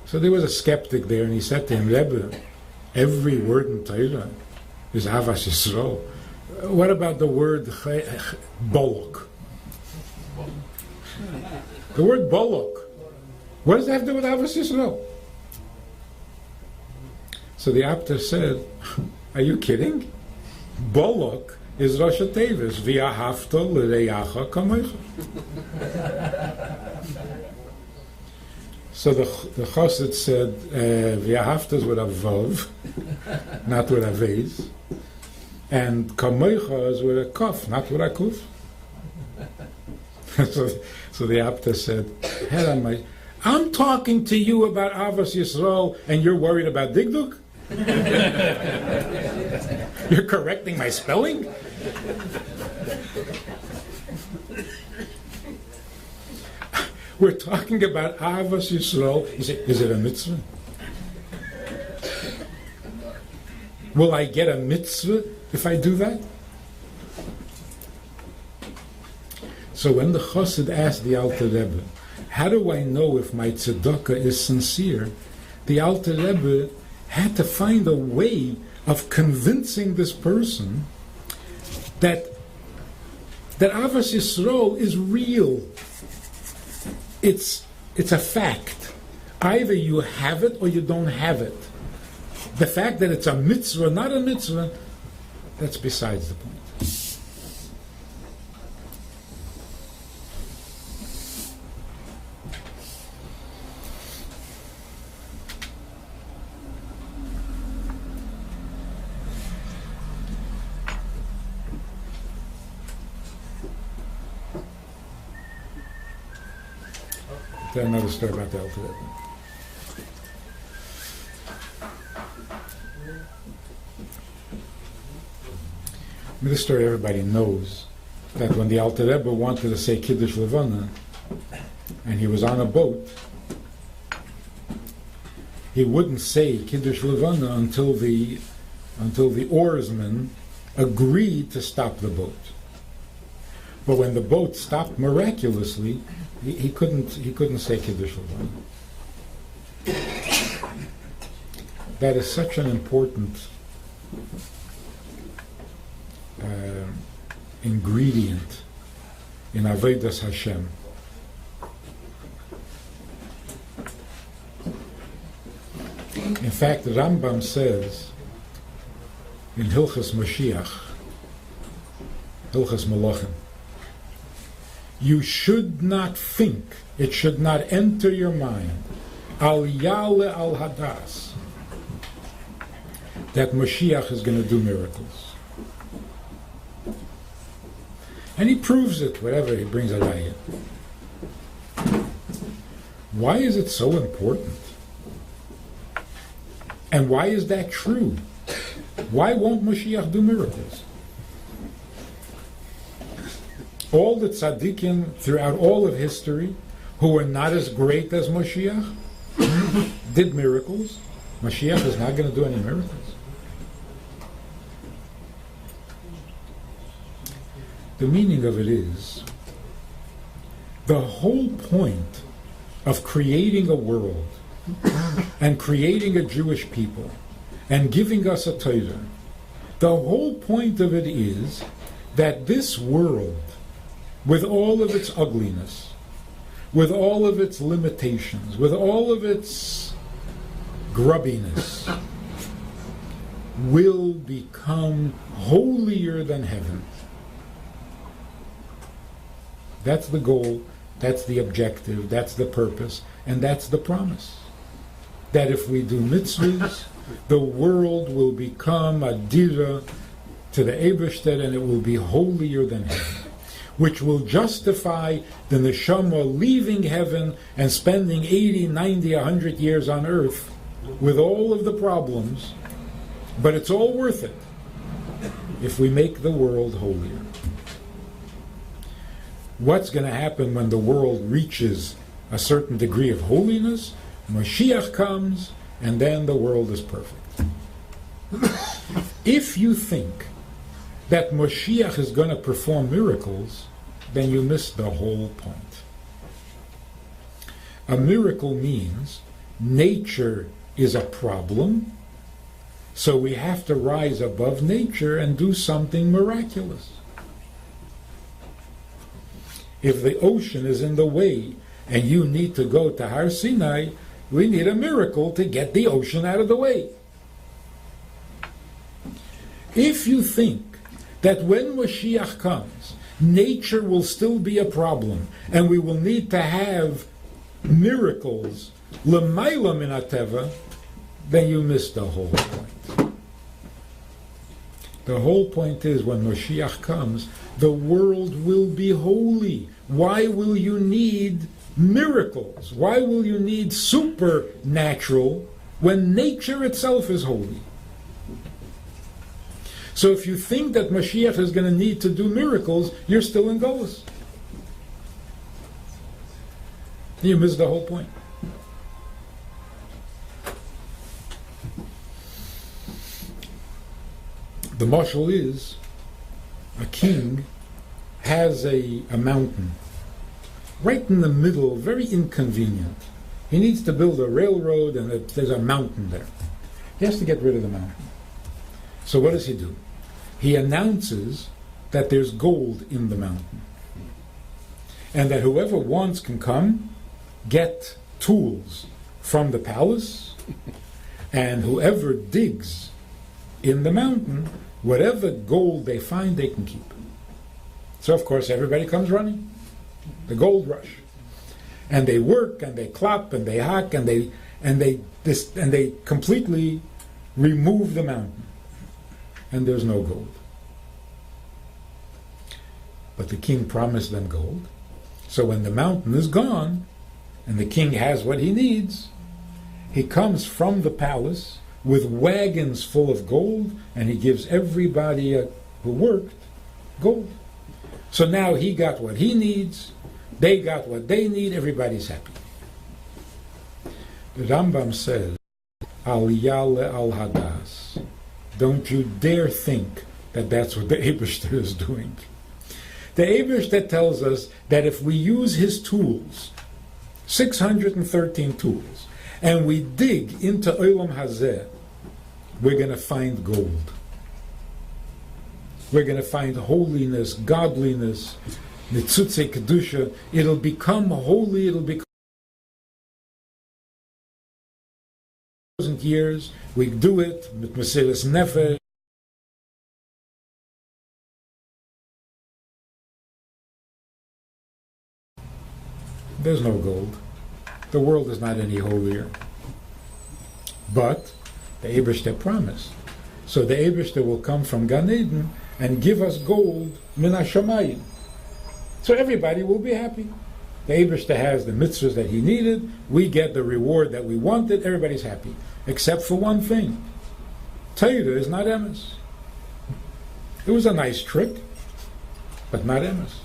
So there was a skeptic there, and he said to him, Rebbe, every word in Torah is Avas Yisrael. What about the word Bolok? The word Bolok. What does that have to do with Avas Yisrael? So the Apter said, are you kidding? Bolok is Rosh HaTevis, V'yahavta l'reyacha kamocha. So the Chassid said, V'yahavta is with a Vav, not with a Vez, and kamocha is with a Kaf, not with a Kuf. So the Apter said, I'm talking to you about Avas Yisrael, and you're worried about Digduk? You're correcting my spelling? We're talking about Avas Yisrael. Is it a mitzvah? Will I get a mitzvah if I do that? So when the Chassid asked the Alter Rebbe, how do I know if my tzedakah is sincere? The Alter Rebbe had to find a way of convincing this person that Avos Yisrael is real. It's a fact. Either you have it or you don't have it. The fact that it's a mitzvah, not a mitzvah, that's besides the point. Tell another story about the Alter Rebbe. This story everybody knows, that when the Alter Rebbe wanted to say Kiddush Levana, and he was on a boat, he wouldn't say Kiddush Levana until the oarsmen agreed to stop the boat. But when the boat stopped miraculously, he couldn't say Kiddush Levana. That is such an important ingredient in Avodas Hashem. In fact, the Rambam says in Hilchas Mashiach, Hilchas Malachim, you should not think, it should not enter your mind, al yale al hadas, that Mashiach is going to do miracles. And he proves it, whatever, he brings a raya. Why is it so important? And why is that true? Why won't Mashiach do miracles? All the tzaddikim throughout all of history who were not as great as Mashiach did miracles. Mashiach is not going to do any miracles. The meaning of it is, the whole point of creating a world and creating a Jewish people and giving us a Torah, the whole point of it is that this world, with all of its ugliness, with all of its limitations, with all of its grubbiness, will become holier than heaven. That's the goal, that's the objective, that's the purpose, and that's the promise. That if we do mitzvahs, the world will become a dira to the Eibishter, and it will be holier than heaven, which will justify the neshama leaving heaven and spending 80, 90, 100 years on earth with all of the problems, but it's all worth it if we make the world holier. What's going to happen when the world reaches a certain degree of holiness? Mashiach comes, and then the world is perfect. If you think that Mashiach is going to perform miracles, then you miss the whole point. A miracle means nature is a problem, so we have to rise above nature and do something miraculous. If the ocean is in the way and you need to go to Har Sinai, we need a miracle to get the ocean out of the way. If you think that when Mashiach comes, nature will still be a problem and we will need to have miracles, l'mayla min hateva, then you miss the whole point. The whole point is when Mashiach comes, the world will be holy. Why will you need miracles? Why will you need supernatural when nature itself is holy? So if you think that Mashiach is going to need to do miracles, you're still in Golus. You miss the whole point. The mashal is a king has a mountain right in the middle, very inconvenient. He needs to build a railroad and there's a mountain there. He has to get rid of the mountain. So what does he do? He announces that there's gold in the mountain. And that whoever wants can come, get tools from the palace, and whoever digs in the mountain, whatever gold they find, they can keep. So of course everybody comes running. The gold rush. And they work and they clap and they hack and they completely remove the mountain. And there's no gold. But the king promised them gold. So when the mountain is gone and the king has what he needs, he comes from the palace with wagons full of gold, and he gives everybody who worked gold. So now he got what he needs, they got what they need, everybody's happy. The Rambam says, Al Yale Al Hadas. Don't you dare think that that's what the Eibishter is doing. The Eibishter tells us that if we use his tools, 613 tools, and we dig into Olam Hazeh, we're going to find gold. We're going to find holiness, godliness, Nitzutze Kedusha. It'll become holy, it'll become 1,000 years. We do it with Mesilas Nefesh. There's no gold. The world is not any holier. But the Eibishter promised. So the Eibishter will come from Gan Eden and give us gold min hashamayim. So everybody will be happy. The Eibishter has the mitzvahs that he needed. We get the reward that we wanted. Everybody's happy. Except for one thing. Torah is not emes. It was a nice trick, but not emes.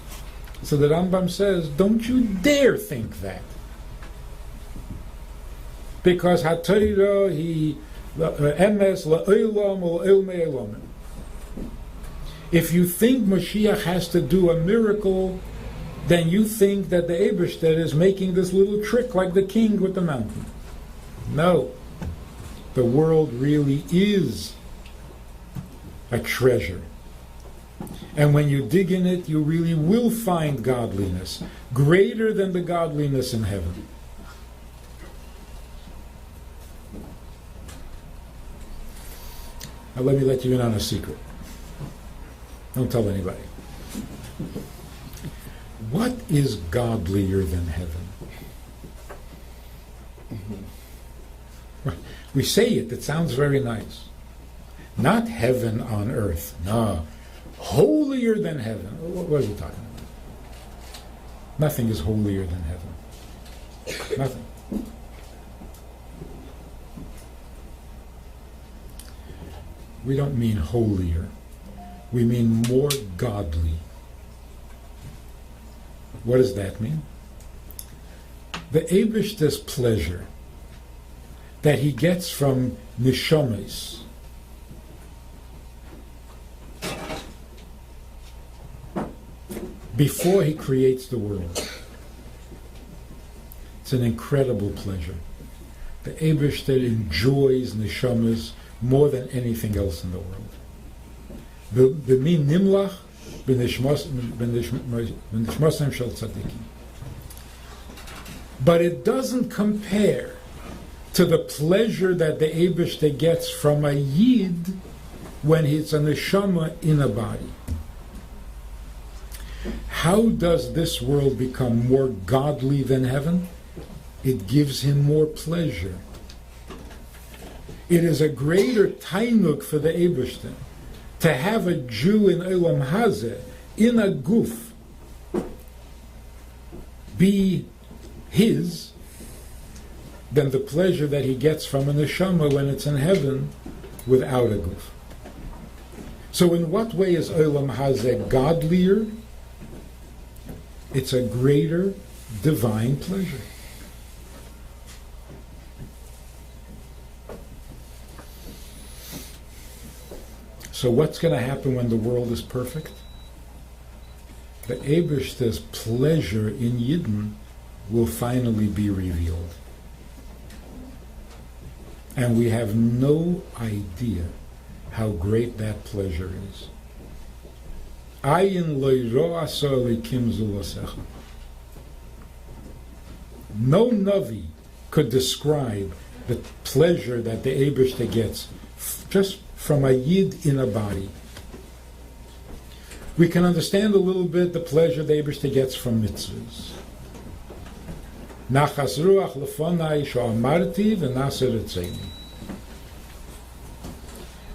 So the Rambam says, don't you dare think that. Because HaTorah, emes la'olam u'ilmei olamim. If you think Mashiach has to do a miracle, then you think that the Eibishter is making this little trick like the king with the mountain. No. The world really is a treasure. And when you dig in it, you really will find godliness, greater than the godliness in heaven. Now let me let you in on a secret. Don't tell anybody. What is godlier than heaven? We say it sounds very nice. Not heaven on earth. No. Holier than heaven. What are you talking about? Nothing is holier than heaven. Nothing. We don't mean holier. We mean more godly. What does that mean? The Eibishter's pleasure that he gets from neshamas before he creates the world. It's an incredible pleasure. The Eibishter enjoys neshamas more than anything else in the world. B'min nimlach b'nishmosem shel tzadikim. But it doesn't compare to the pleasure that the Eibishter gets from a yid when it's a neshama in a body. How does this world become more godly than heaven? It gives him more pleasure. It is a greater tainuk for the Eibishter to have a Jew in Olam Hazeh, in a guf, be his, than the pleasure that he gets from a neshama when it's in heaven without a guf. So in what way is Olam Hazeh godlier? It's a greater divine pleasure. So what's going to happen when the world is perfect? The Eibishter's pleasure in Yidden will finally be revealed. And we have no idea how great that pleasure is. Ayin lo yiro asa elikim zulasecha. No Navi could describe the pleasure that the Eibishter gets just from a Yid in a body. We can understand a little bit the pleasure the Eibishter gets from mitzvahs. Nachas ruach lefonai sho'amarti v'naser etzeni.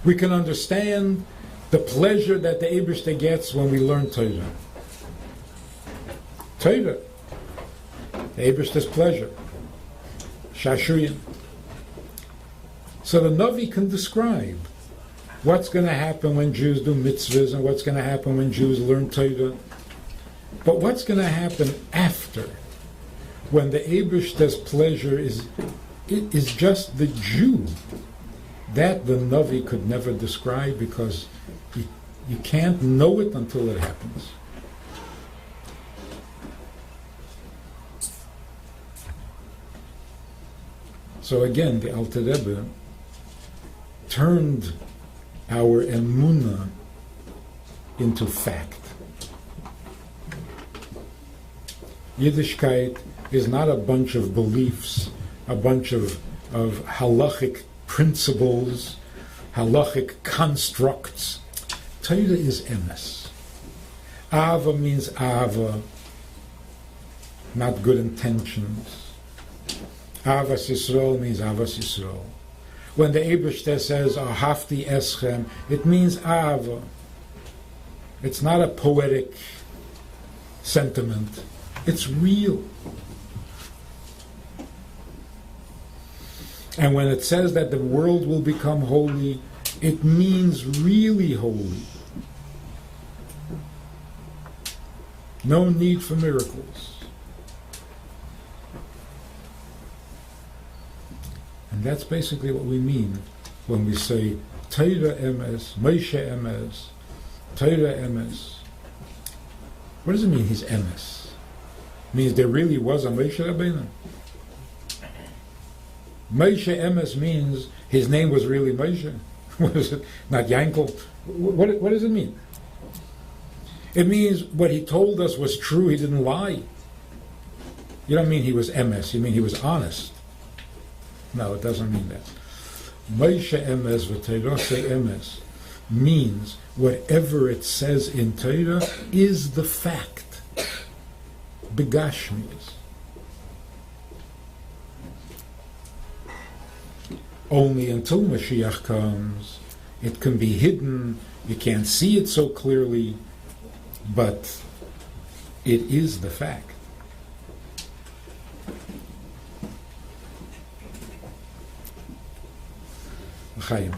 We can understand the pleasure that the Eibishter gets when we learn Torah. Torah, the Eibishter's pleasure. Shashuyin. So the Navi can describe what's going to happen when Jews do mitzvahs and what's going to happen when Jews learn Torah. But what's going to happen after, when the Eibishter's pleasure is just the Jew, that the Navi could never describe, because you can't know it until it happens. So again, the Alter Rebbe turned our emunah into fact. Yiddishkeit is not a bunch of beliefs, a bunch of halachic principles, halachic constructs. Torah is emes. Ava means ava, not good intentions. Avas Yisrael means Avas Yisrael. When the Eibishter says Ahavti Eschem, it means Ava. It's not a poetic sentiment. It's real. And when it says that the world will become holy, it means really holy. No need for miracles. And that's basically what we mean when we say Torah emes, Moshe emes, Torah emes. What does it mean he's emes? It means there really was a Moshe Rabbeinu. Moshe emes means his name was really Moshe. What is it? Not Yankel. What does it mean? It means what he told us was true, he didn't lie. You don't mean he was emes, you mean he was honest. No, it doesn't mean that. Moshe emes v'teirosei emes means whatever it says in Torah is the fact. Begashmias. Only until Mashiach comes, it can be hidden, you can't see it so clearly, but it is the fact. Chaim.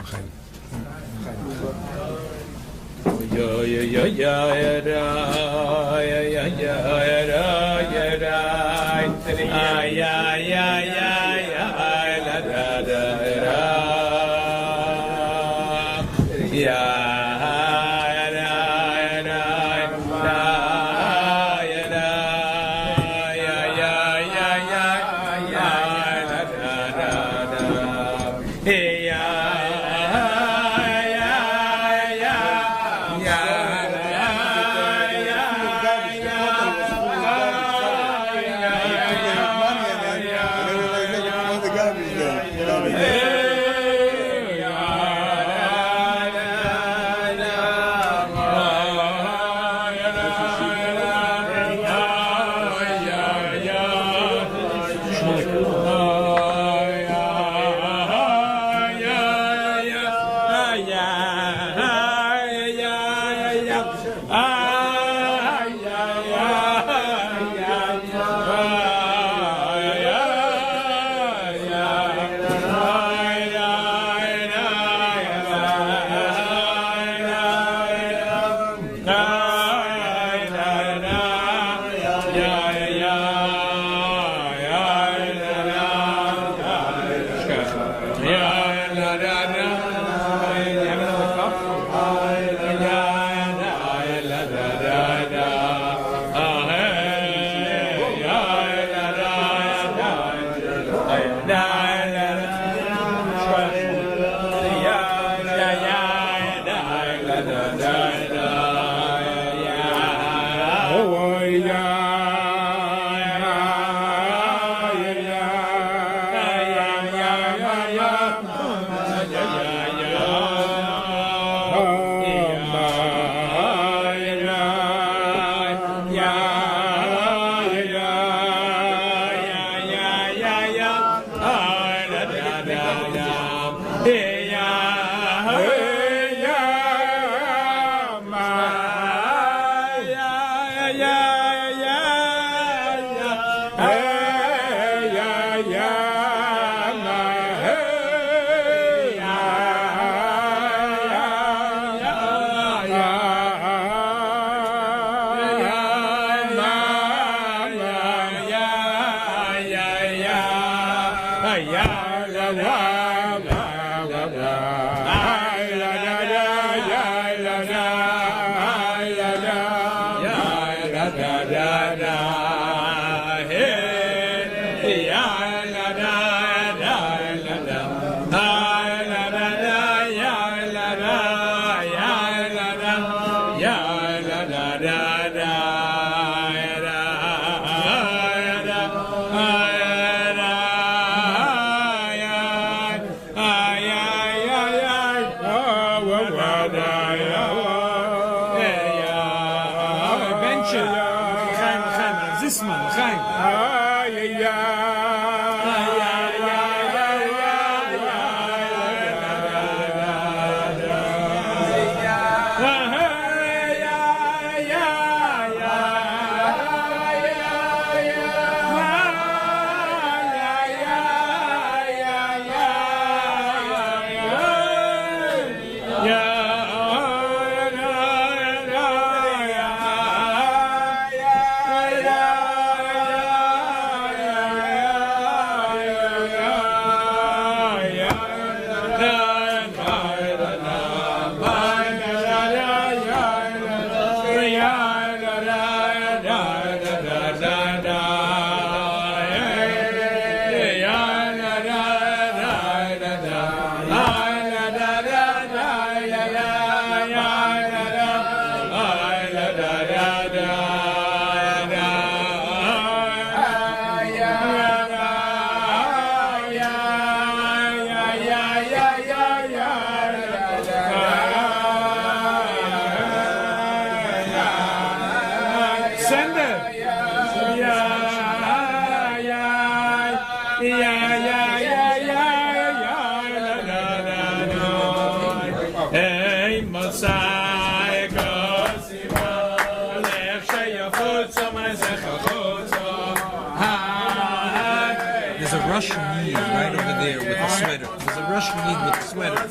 There's a Russian Yid right over there with a sweater. There's a Russian Yid with a sweater.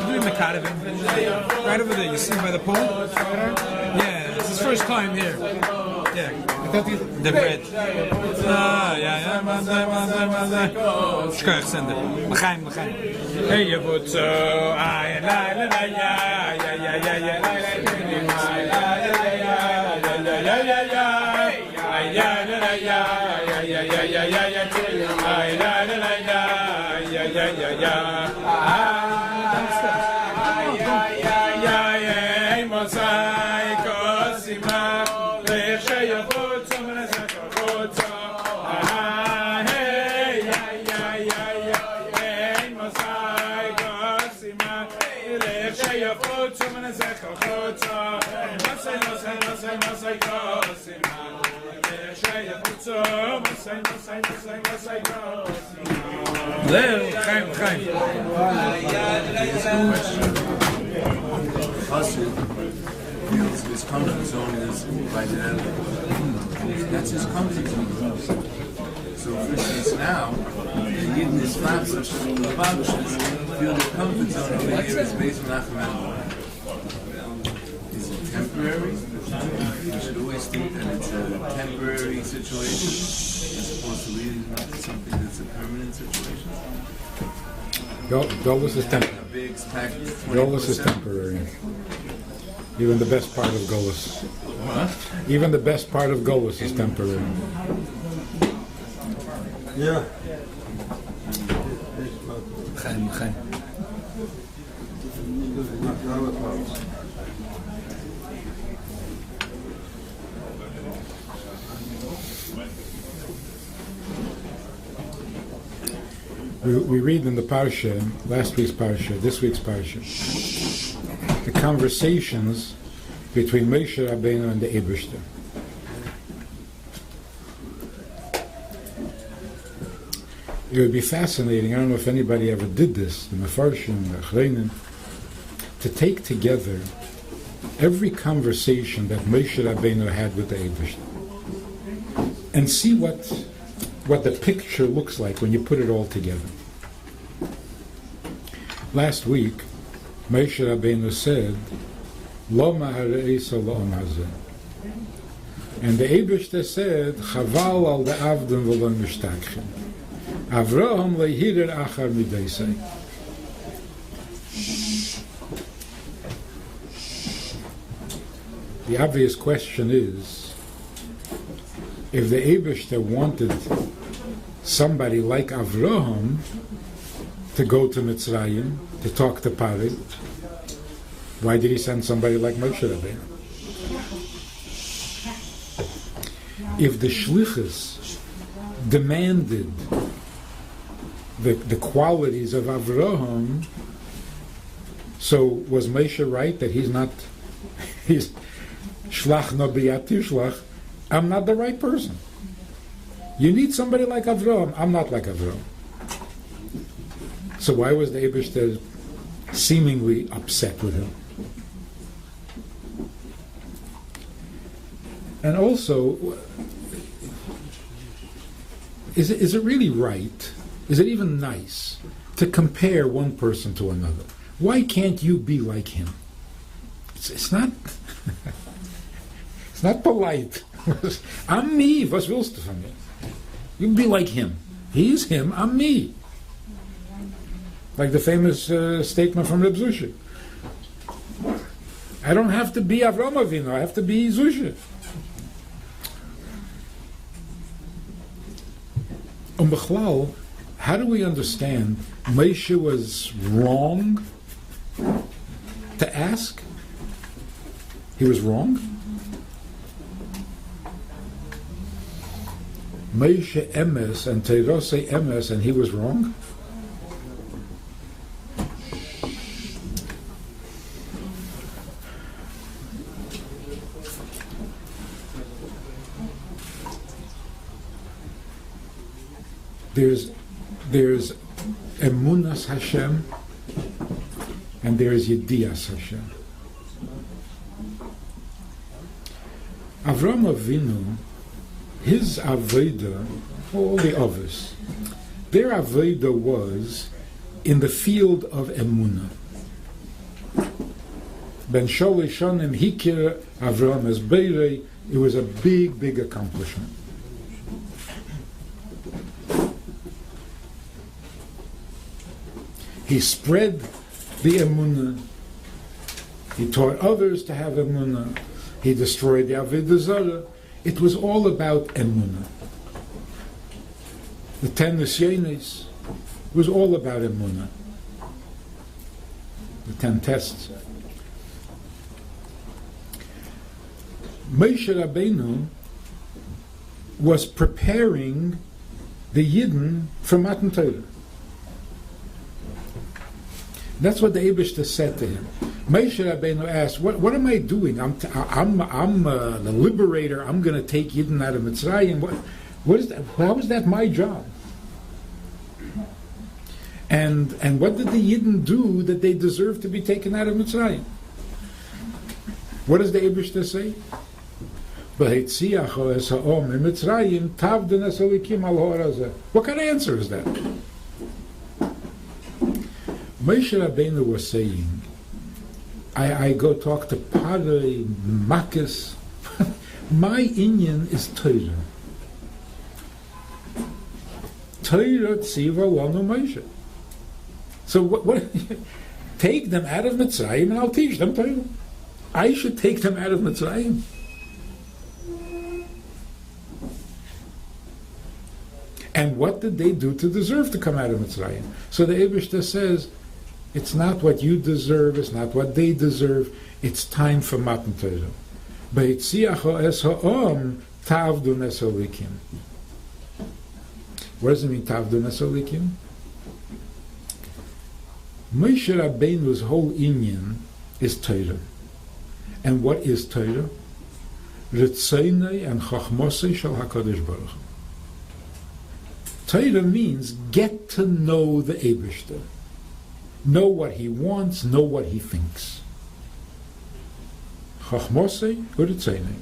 You doing Makadavim? Right over there. You see him by the pool? Yeah, it's his first time here. Yeah. The bread. Yeah. Shkoyach, send it. L'chaim. Hey, Yavutzo. Feels his comfort zone is by the end. That's his comfort zone. So for instance now, the Yidden is Matzah, the Babishas feel the comfort zone over here is based on Nachman. Is it temporary? You should always think that it's a temporary situation as opposed to leading up to something that's a permanent situation. Golus is temporary. Golus is temporary. Even the best part of Golus. What? Even the best part of Golus is temporary. Yeah. We read in the parsha, last week's parsha, this week's parsha, the conversations between Moshe Rabbeinu and the Eibishter. It would be fascinating, I don't know if anybody ever did this, the Mefarshim, the Achreinim, to take together every conversation that Moshe Rabbeinu had with the Eibishter and see what the picture looks like when you put it all together. Last week, Moshe Rabbeinu said, Lo ma'areisa lo'am hazeh. And the Eibishter said, Chaval al de'avdim v'lo mishtakchim. Avraham lehirer achar midaisai. The obvious question is, if the Eibishter wanted somebody like Avraham to go to Mitzrayim, to talk to Pari, why did he send somebody like Moshe Rabbeinu? If the Shlichus demanded the qualities of Avraham, So was Moshe right that he's shlach no b'yat tishlach? I'm not the right person. You need somebody like Avram. I'm not like Avram. So why was the Eibishter seemingly upset with him? And also, is it really right? Is it even nice to compare one person to another? Why can't you be like him? It's not. It's not polite. I'm me. Was willst du von mir? You be like him. He's him. I'm me. Like the famous statement from Reb Zusha. I don't have to be Avram Avinu. I have to be Zusha. B'chlal, how do we understand Moshe was wrong to ask? He was wrong? Moshe emes and Teirose emes, and he was wrong? There's Emunas Hashem and there's Yedias Hashem. Avram Avinu, his Aveda, all the others, their Aveda was in the field of Emunah. Ben Sholish Shonim Hikir Avram as Beirei, it was a big, big accomplishment. He spread the Emunah. He taught others to have Emunah. He destroyed the Avodah Zarah. It was all about Emunah. The 10 Nisyonos was all about Emunah. The 10 tests. Moshe Rabbeinu was preparing the Yidden for Matan Torah. That's what the Eibishter said to him. Moshe Rabbeinu asked, "What am I doing? I'm the liberator. I'm going to take Yidden out of Mitzrayim. What is that? How is that my job?" And what did the Yidden do that they deserve to be taken out of Mitzrayim? What does the Eibishter say? What kind of answer is that? Moshe Rabbeinu was saying, I go talk to Padre Makis. My inyan is Torah. Torah tziva lanu Moshe. So what? Take them out of Mitzrayim and I'll teach them Torah. I should take them out of Mitzrayim. And what did they do to deserve to come out of Mitzrayim? So the Eibishter says, it's not what you deserve, it's not what they deserve, it's time for Matan Torah. Beitziacho es ha'om tavdu nesolikim. What does it mean, tavdu nesolikim? Moshe Rabbeinu's whole inyan is Torah. And what is Torah? Ritzaynei and chachmosei shel HaKadosh Baruch Hu. Torah means get to know the Eibishter. Know what he wants, know what he thinks. Chachmosei u'ritzaynei.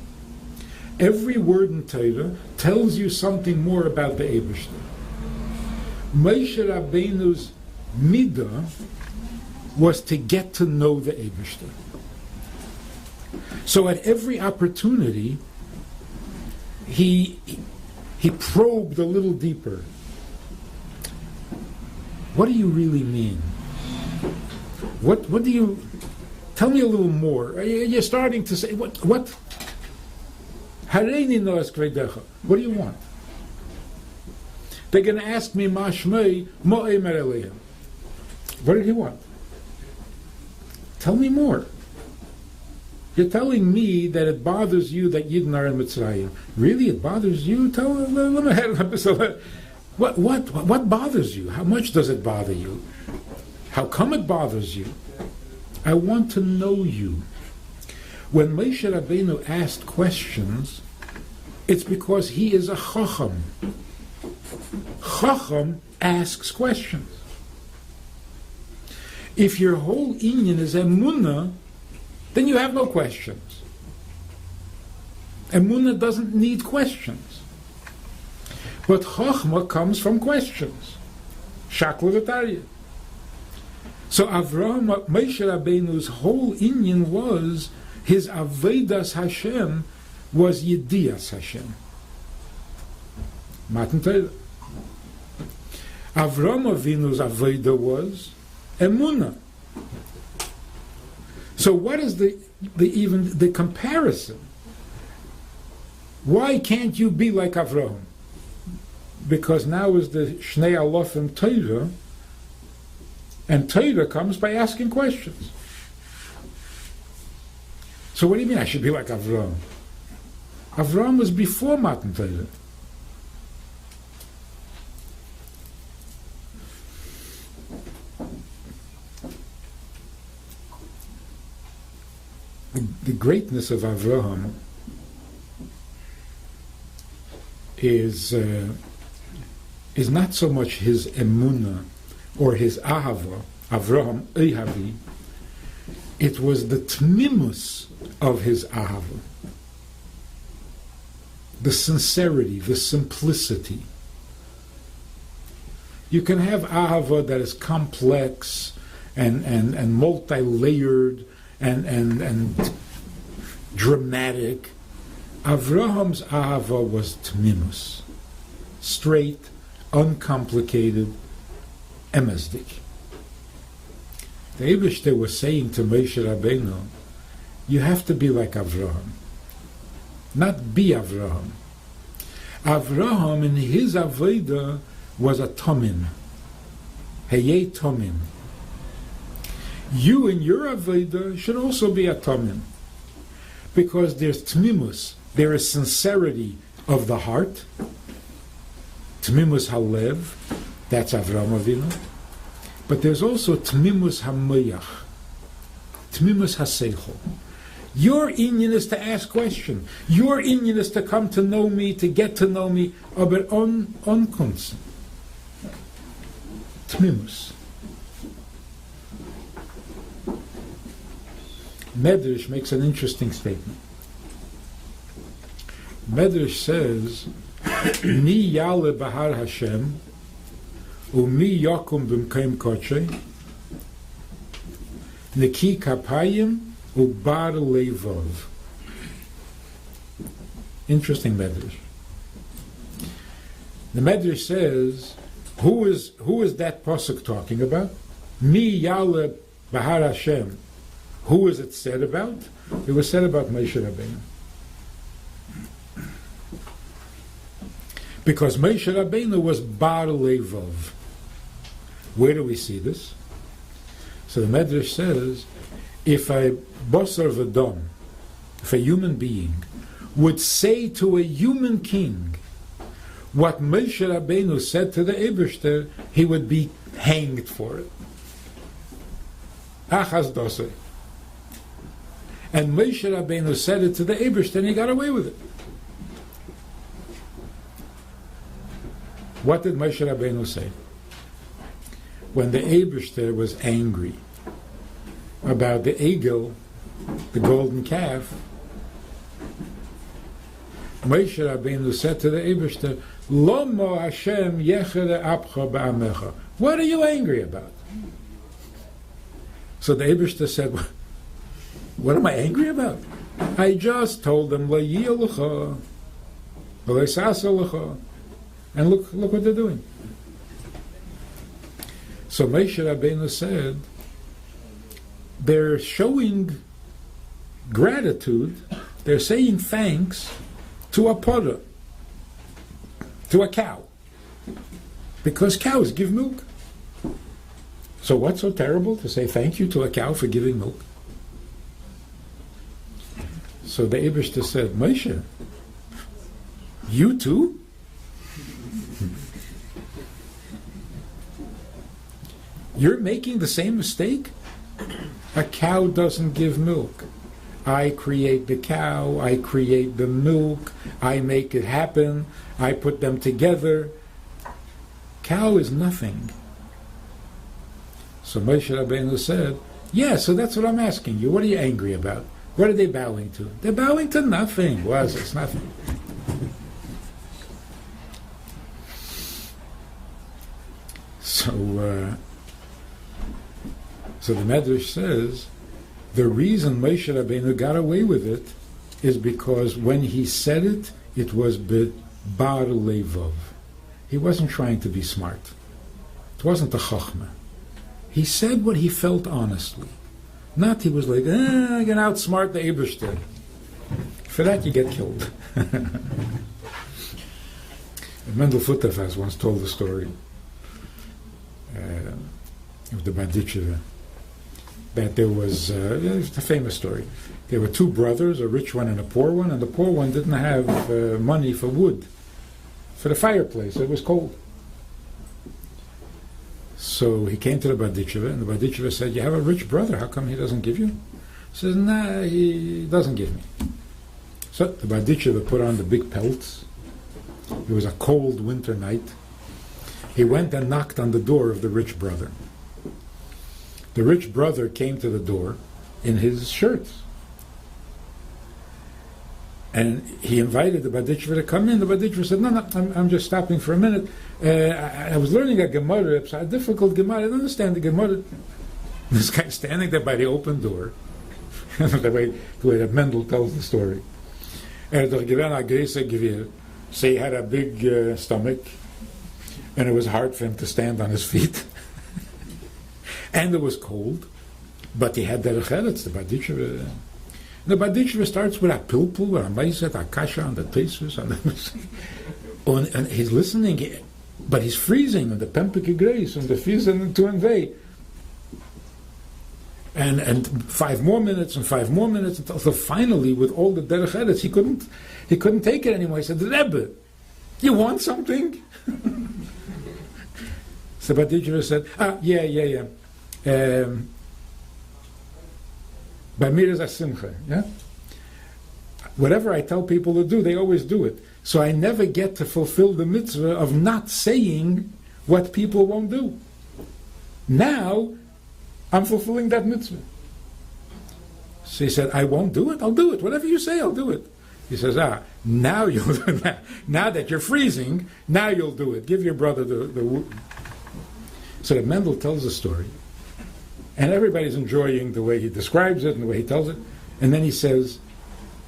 Every word in Torah tells you something more about the Eibishter. Moshe Rabbeinu's midah was to get to know the Eibishter. So at every opportunity, he probed a little deeper. What do you really mean? What do you... Tell me a little more. You're starting to say, what? Hareini noas kvedecha. What do you want? They're going to ask me, Mashmei, mo'emer elehem. What did he want? Tell me more. You're telling me that it bothers you that Yidden are in Mitzrayim. Really, it bothers you? What bothers you? How much does it bother you? How come it bothers you? I want to know you. When Moshe Rabbeinu asked questions, it's because he is a chacham. Chacham asks questions. If your whole inyan is emunah, then you have no questions. Emunah doesn't need questions. But chachma comes from questions. Shakla v'tarya. So Avraham, Moshe Rabbeinu's whole inyan was, his Avedas Hashem was Yedias Hashem. Matan Torah. Avraham Avinu's Aveda was Emunah. So what is the comparison? Why can't you be like Avraham? Because now is the Shnei Alofim Torah, and Torah comes by asking questions. So what do you mean I should be like Avraham? Avraham was before Matan Torah. The greatness of Avraham is not so much his emunah or his ahava, Avraham Ehavi. It was the tmimus of his ahava, the sincerity, the simplicity. You can have ahava that is complex and multi-layered and dramatic. Avraham's ahava was tmimus, straight, uncomplicated, emesdik. The Eibishter was saying to Moshe Rabbeinu, you have to be like Avraham, not be Avraham. Avraham in his Aveda was a Tomim, Heyei Tomim. You in your Aveda should also be a Tomim, because there's Tmimus, there is sincerity of the heart, Tmimus Halev, that's Avraham Avinu, but there's also Tmimus HaMoyach, Tmimus HaSeichel. Your inyan is to ask questions. Your inyan is to come to know me, to get to know me, aber unkunst. Tmimus. Medrash makes an interesting statement. Medrash says, Mi yale bahar Hashem, umi yakum b'mkeim kodshe, neki kapayim ubar levov. Interesting Medrash. The Medrash says, who is that pasuk talking about? Mi yale bahar Hashem. Who is it said about? It was said about Moshe Rabbeinu. Because Moshe Rabbeinu was bar levov. Where do we see this? So the Medrash says, if a basar v'dam, if a human being would say to a human king what Moshe Rabbeinu said to the Eibishter, he would be hanged for it. Achaz dosei. And Moshe Rabbeinu said it to the Eibishter, and he got away with it. What did Moshe Rabbeinu say? When the Eibishter was angry about the egel, the golden calf, Moshe Rabbeinu said to the Eibishter, Lomo Hashem yechere apcha ba'amecha. What are you angry about? So the Eibishter said, what am I angry about? I just told them, and look what they're doing. So Moshe Rabbeinu said, they're showing gratitude, they're saying thanks to a potter, to a cow, because cows give milk. So what's so terrible to say thank you to a cow for giving milk? So the Eibishter said, Moshe, you too? You're making the same mistake? A cow doesn't give milk. I create the cow, I create the milk, I make it happen, I put them together. Cow is nothing. So Moshe Rabbeinu said, yeah, so that's what I'm asking you. What are you angry about? What are they bowing to? They're bowing to nothing. Was it's nothing. So the Medrash says the reason Moshe Rabbeinu got away with it is because when he said it, it was bar levov. He wasn't trying to be smart. It wasn't a chokhmah. He said what he felt honestly. Not he was like, I can outsmart the Eibishter. For that you get killed. Mendel Futterfass once told the story of the Banditcheva, that there was, it's a famous story, there were two brothers, a rich one and a poor one, and the poor one didn't have money for wood, for the fireplace, it was cold. So he came to the Banditcheva, and the Banditcheva said, you have a rich brother, how come he doesn't give you? He says, nah, he doesn't give me. So the Banditcheva put on the big pelts. It was a cold winter night. He went and knocked on the door of the rich brother. The rich brother came to the door in his shirts. And he invited the Banditcheva to come in. The Banditcheva said, no, I'm just stopping for a minute. I was learning a Gemara, it's a difficult Gemara. I don't understand the Gemara. This guy standing there by the open door, the way that Mendel tells the story. So he had a big stomach, and it was hard for him to stand on his feet. And it was cold, but he had derech eretz, the Banditcheva. The Banditcheva starts with a pilpul, with a meiset, a kasha, and the tesus, and he's listening, but he's freezing on the pempike grace, and the fizen to envey. And 5 more minutes, until finally, with all the derech eretz, he couldn't take it anymore. He said, Rebbe, you want something? So Banditcheva said, yeah. By miras asimcha, yeah? Whatever I tell people to do, they always do it. So I never get to fulfill the mitzvah of not saying what people won't do. Now, I'm fulfilling that mitzvah. So he said, I won't do it, I'll do it. Whatever you say, I'll do it. He says, now you'll do it. Now that you're freezing, now you'll do it. Give your brother the So that Mendel tells the story. And everybody's enjoying the way he describes it and the way he tells it. And then he says,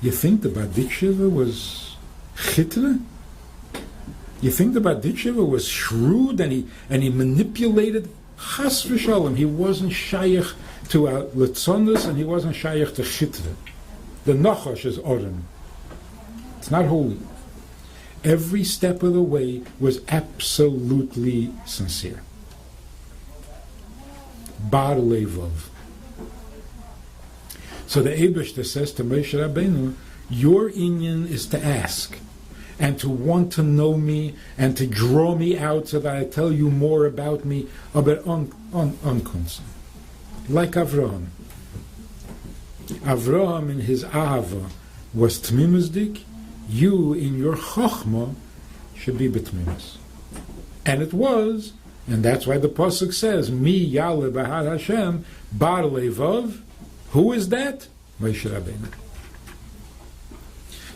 you think the Banditcheva was chitre? You think the Banditcheva was shrewd and he manipulated? Chas v'shalom, he wasn't shayach to a letzonus and he wasn't shayach to chitre. The nachash is oren. It's not holy. Every step of the way was absolutely sincere. Bar levov. So the Eibishter says to Moshe Rabbeinu, your inyan is to ask and to want to know me and to draw me out so that I tell you more about me, aber unkunsten. Like Avraham. Avraham in his ahava was tmimizdik. You in your chokhmah should be betmimis. And it was. And that's why the pasuk says, "Mi yale b'har Hashem bar levov." Who is that? Moshe Rabbeinu.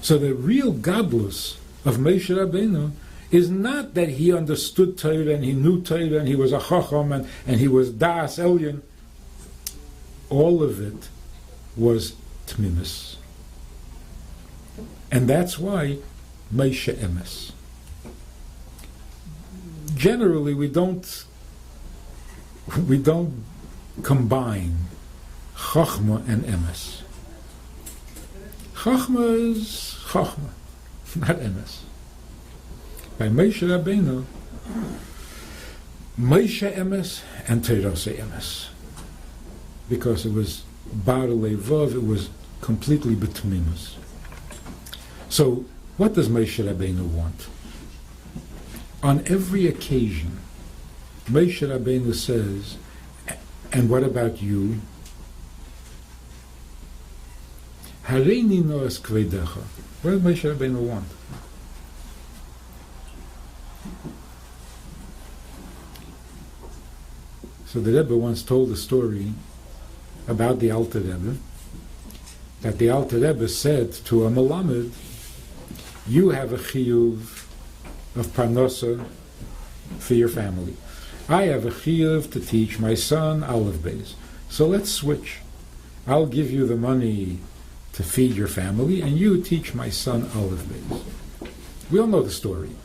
So the real gadlus of Moshe Rabbeinu is not that he understood Torah and he knew Torah and he was a chacham and he was das elyon. All of it was tmimis, and that's why Moshe emes. Generally, we don't combine chachma and emes. Chachma is chachma, not emes. By Moshe Rabbeinu, Moshe emes and Torah emes, because it was bar levov, it was completely betmimus. So, what does Moshe Rabbeinu want? On every occasion, Moshe Rabbeinu says, and what about you? Hareini noas kvedecha. What did Moshe Rabbeinu want? So the Rebbe once told a story about the Alter Rebbe, that the Alter Rebbe said to a Melamed, you have a chiyuv of parnosa for your family. I have a chiyuv to teach my son Aleph Beis. So let's switch. I'll give you the money to feed your family, and you teach my son Aleph Beis. We all know the story.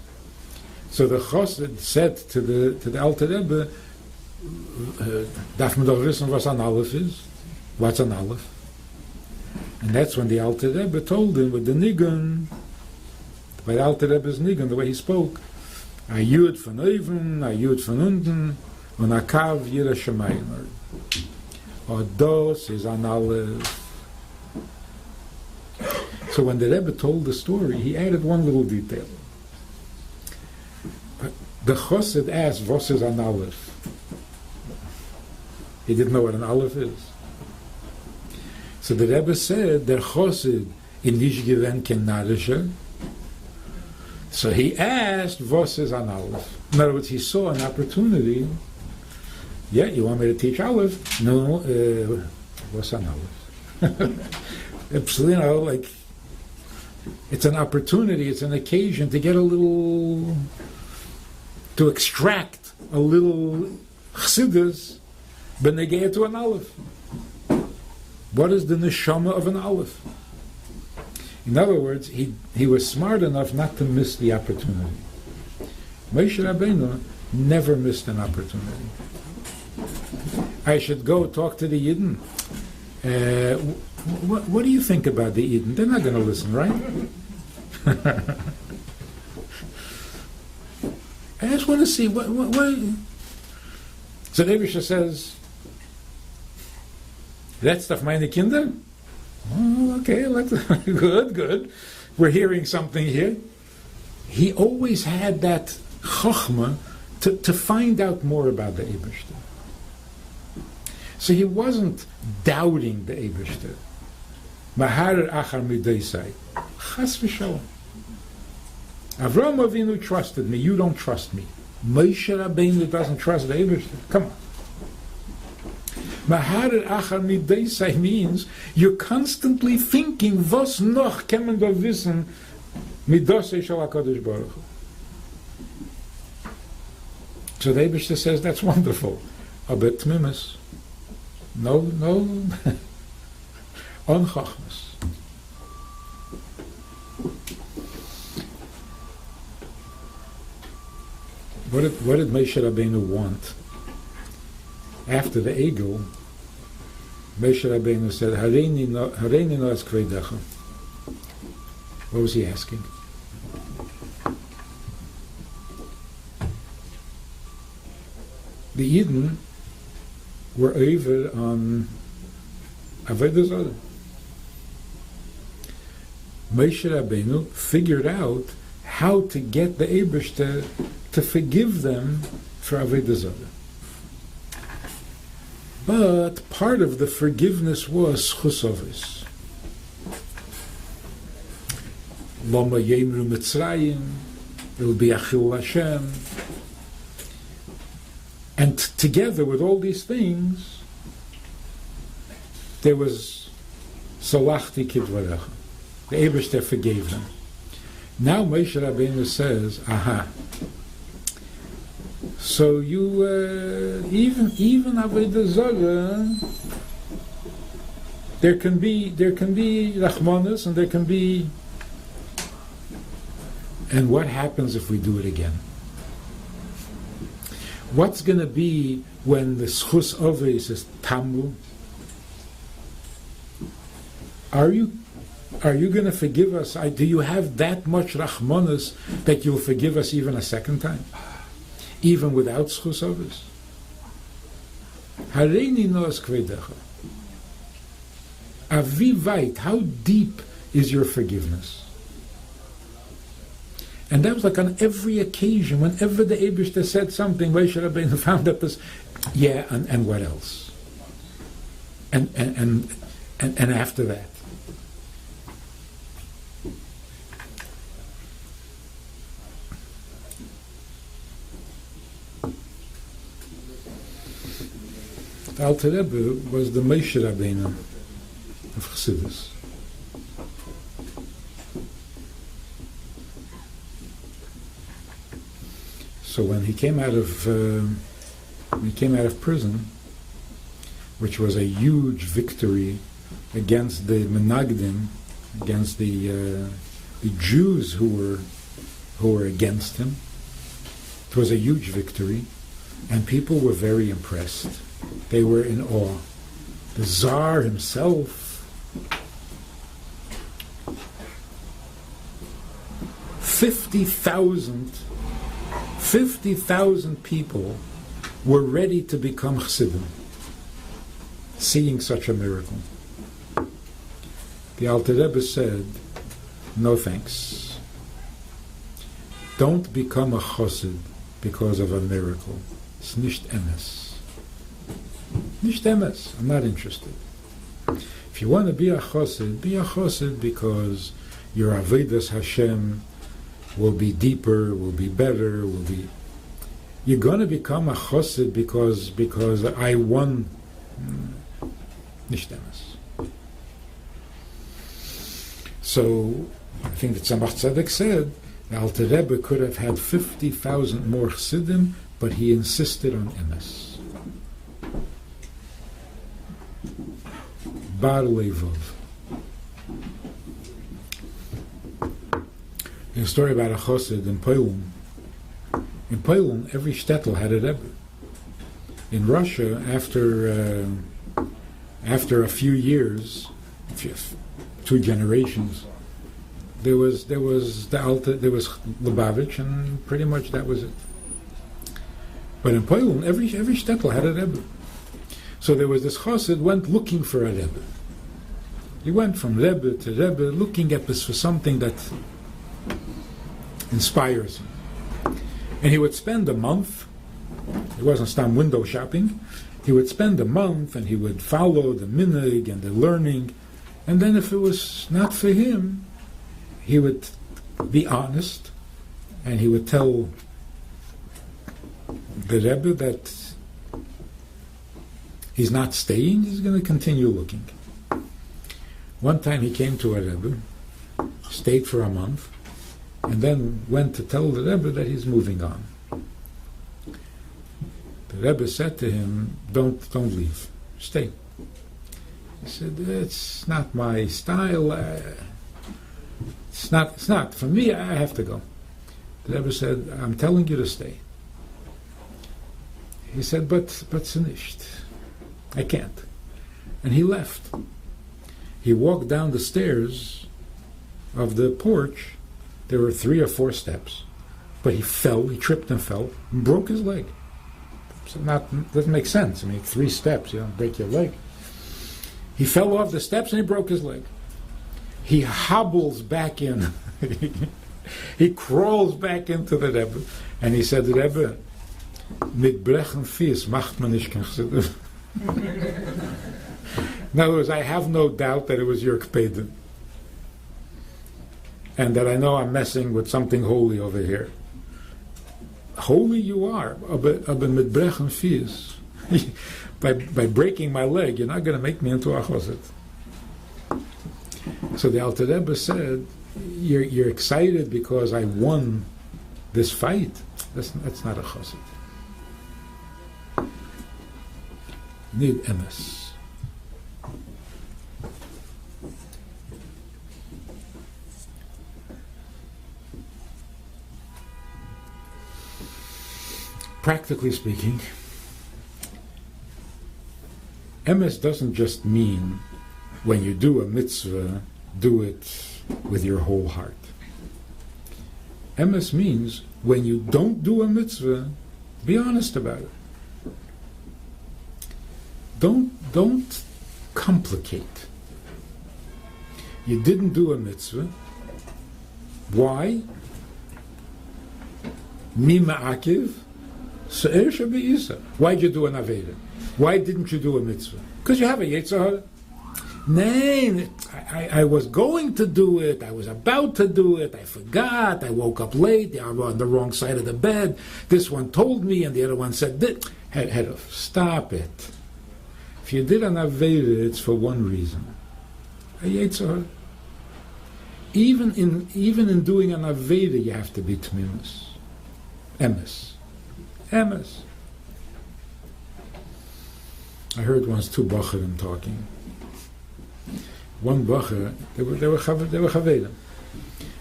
So the Chassid said to the Alter Rebbe, darf man doch wissen was an Aleph is? What's an Aleph? And that's when the Alter Rebbe told him with the nigun, by the Alter Rebbe's nigun, the way he spoke, a Yud von oben, a Yud von unten, und a Kav Yira Shemayim. Or dos is an Aleph. So when the Rebbe told the story, he added one little detail. But the Chassid asked, "What is an Aleph?" He didn't know what an Aleph is. So the Rebbe said, "Der Chassid in nicht gewen ken Narisha." So he asked, "What is an Aleph?" In other words, he saw an opportunity. Yeah, you want me to teach Aleph? No, what's an Aleph? It's, you know, like, it's an opportunity, it's an occasion to get a little, to extract a little chassidus benegea to an Aleph. What is the neshama of an Aleph? In other words, he was smart enough not to miss the opportunity. Moshe Rabbeinu never missed an opportunity. I should go talk to the Yidden. What do you think about the Yidden? They're not going to listen, right? I just want to see what. So the Rebbe says, "That's stuff, meine Kinder." Oh, okay, good. We're hearing something here. He always had that chokhmah to find out more about the Eibishter. So he wasn't doubting the Eibishter. Mahar achar midaysai. Chas v'shalom. Avraham Avinu trusted me. You don't trust me. Moshe Rabbeinu doesn't trust the Eibishter. Come on. Mahar achar midaysai means you're constantly thinking, was noch kemen do wissen midosei shel HaKadosh Baruch Hu. So the Eibishter says, that's wonderful. Aber tmimus. No, unchachmas. What did Moshe Rabbeinu want? After the Egel, Moshe Rabbeinu said, Hareini noas kvedecha. What was he asking? The Yidden were over on Avodah Zarah. Moshe Rabbeinu figured out how to get the Eibishter to forgive them for Avodah Zarah. But part of the forgiveness was chusovis. Lama yemru Mitzrayim, it will be achil Shem. And together with all these things, there was Salachti Kidvarecha. The Eibishter forgave them. Now Moshe Rabbeinu says, aha. So you, even Avodah Zarah, there can be Rachmanis and there can be, and what happens if we do it again? What's going to be when the schus ovis is tamu? Are you going to forgive us? Do you have that much rachmanas that you'll forgive us even a second time, even without schus ovis? Hareini noas kvedecha. Avi vait. How deep is your forgiveness? And that was like on every occasion, whenever the Eibishter said something, Moshe Rabbeinu found out this, yeah, and what else? And after that. The Alter Rebbe was the Moshe Rabbeinu of Chassidus. So when he came out of prison, which was a huge victory against the Menagdim, against the Jews who were against him. It was a huge victory, and people were very impressed. They were in awe. The Tsar himself, 50,000 people were ready to become Chassidim, seeing such a miracle. The Alter Rebbe said, no thanks. Don't become a chassid because of a miracle. It's nicht emes. Nicht emes. I'm not interested. If you want to be a chassid because your avodas Hashem will be deeper, will be better, will be... You're going to become a chassid because I won. Nicht emes. So, I think that Tzemach Tzedek said, the Alter Rebbe could have had 50,000 more Chassidim, but he insisted on emes. Bar Levov. There's a story about a chassid in Poland. In Poland, every shtetl had a Rebbe. In Russia, after a few years, 2 generations, there was Lubavitch, and pretty much that was it. But in Poland, every shtetl had a Rebbe. So there was this chassid went looking for a Rebbe. He went from Rebbe to Rebbe, looking at this for something that inspires him. And he would spend a month. It wasn't stam window shopping. He would spend a month, and he would follow the minhag and the learning. And then if it was not for him, he would be honest, and he would tell the Rebbe that he's not staying, he's going to continue looking. One time he came to a Rebbe, stayed for a month, and then went to tell the Rebbe that he's moving on. The Rebbe said to him, don't leave, stay. He said, it's not my style, it's not, for me, I have to go. The Rebbe said, I'm telling you to stay. He said, but nicht. I can't. And he left. He walked down the stairs of the porch. There were 3 or 4 steps. But he tripped and fell, and broke his leg. So doesn't make sense. I mean, 3 steps, you don't break your leg. He fell off the steps and he broke his leg. He hobbles back in. He crawls back into the Rebbe. And he said, Rebbe, mit brechen fies macht man nicht kein Chassid. In other words, I have no doubt that it was your kpeda. And that I know I'm messing with something holy over here. Holy you are, aber mit brechen fies. By breaking my leg, you're not going to make me into a chassid. So the Alter Rebbe said, you're excited because I won this fight. That's not a chassid. Need emes. Practically speaking, emes doesn't just mean when you do a mitzvah, do it with your whole heart. Emes means when you don't do a mitzvah, be honest about it. Don't complicate. You didn't do a mitzvah. Why? Mi ma'akiv, se'er shebe'isa. Why'd you do an aveda? Why didn't you do a mitzvah? Because you have a yetzer hara. Nay, I was going to do it. I was about to do it. I forgot. I woke up late. I was on the wrong side of the bed. This one told me, and the other one said, head off. Stop it. If you did an Aveda, it's for one reason. A Yetzer Hara. Even in doing an Aveda, you have to be Tmimus. Emes. Emes. I heard once two Bacharim talking. One Bachar, they were Chavedim.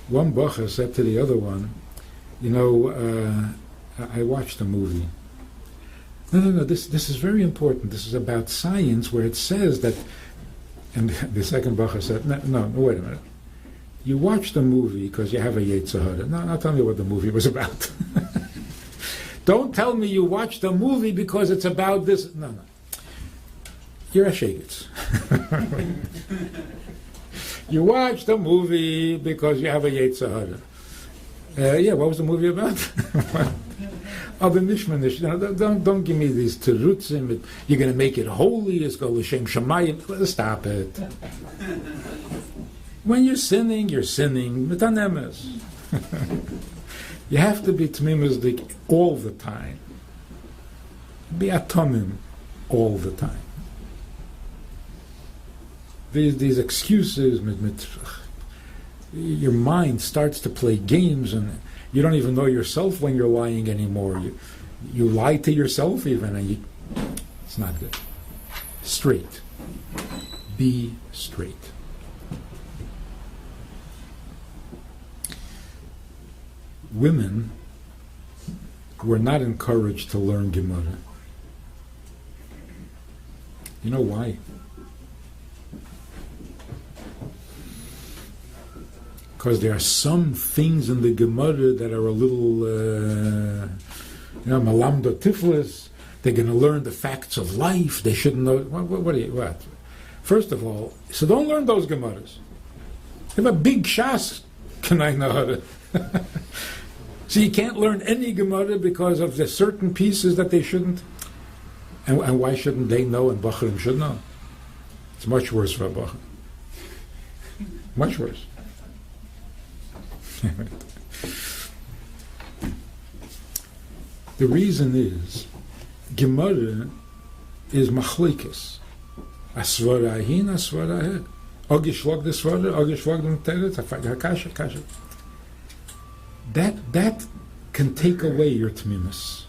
One Bachar said to the other one, you know, I watched a movie. No, this is very important. This is about science where it says that, and the second Bachar said, no, wait a minute. You watched the movie because you have a Yetzer Hara. No, not tell me what the movie was about. Don't tell me you watched the movie because it's about this. No. You're a shegitz. You watched the movie because you have a Yetzer Hara. Yeah, what was the movie about? Other nishmanish. Don't give me these terutzim. You're going to make it holy. It's going to Shem Shemayim. Stop it. When you're sinning, you're sinning. Mitanemes. You have to be tmimizdik all the time. Be atomim all the time. These excuses, your mind starts to play games, and you don't even know yourself when you're lying anymore. You lie to yourself even, and it's not good. Straight. Be straight. Women were not encouraged to learn Gemara. You know why? Because there are some things in the Gemara that are a little, malamda tiflis. They're going to learn the facts of life. They shouldn't know. What? First of all, so don't learn those Gemaras. Have a big shas. Can I know how to? So you can't learn any Gemara because of the certain pieces that they shouldn't. And why shouldn't they know and Bacharim should know? It's much worse for a Bachar. Much worse. The reason is Gemara is machlekes. Asvara hin, asvara he. Ogishvog the svara, ogishvog the teret, kasha. That can take away your tmimus.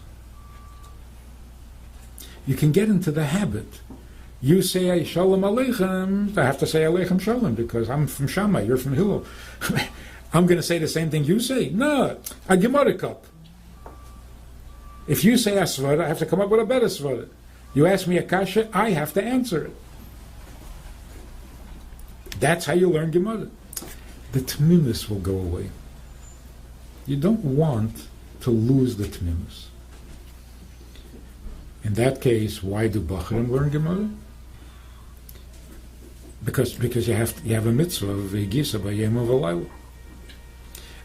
You can get into the habit. You say Shalom Aleichem, I have to say Aleichem Shalom because I'm from Shammai, you're from Hillel. I'm going to say the same thing you say. No, a Gemara cup. If you say a svara, I have to come up with a better svara. You ask me a kasha, I have to answer it. That's how you learn Gemara. The tmimus will go away. You don't want to lose the tmimus. In that case, why do Bacharim learn Gemara? Because you have a mitzvah of V'gisa b'yom v'layla.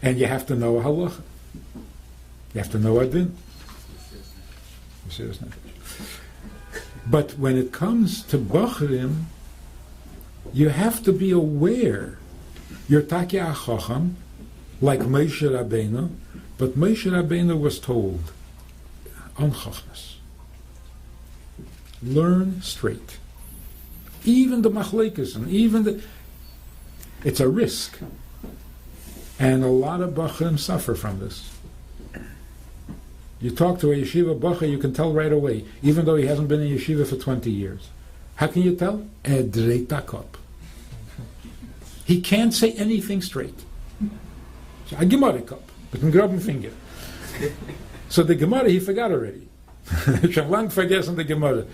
And you have to know a halacha. You have to know a din. But when it comes to Bacharim, you have to be aware. You're taki achacham, like Moshe Rabbeinu, but Moshe Rabbeinu was told, on chachmas, learn straight. Even the machlekes, and even it's a risk. And a lot of Bacharim suffer from this. You talk to a yeshiva Bachar, you can tell right away, even though he hasn't been in yeshiva for 20 years. How can you tell? Edreitakop. He can't say anything straight. So, a Gemara cup, but can grab him finger. So the Gemara he forgot already. Shavlang forgets the Gemara.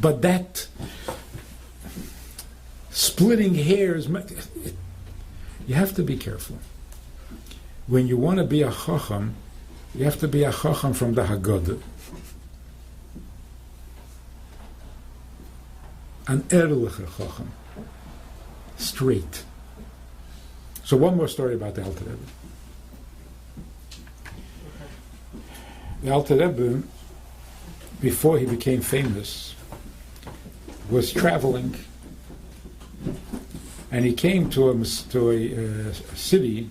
But that splitting hairs, you have to be careful. When you want to be a chacham, you have to be a chacham from the Haggadah. An ehrlicher chacham. Straight. So one more story about the Alter Rebbe. The Alter Rebbe, before he became famous, was traveling, and he came to a city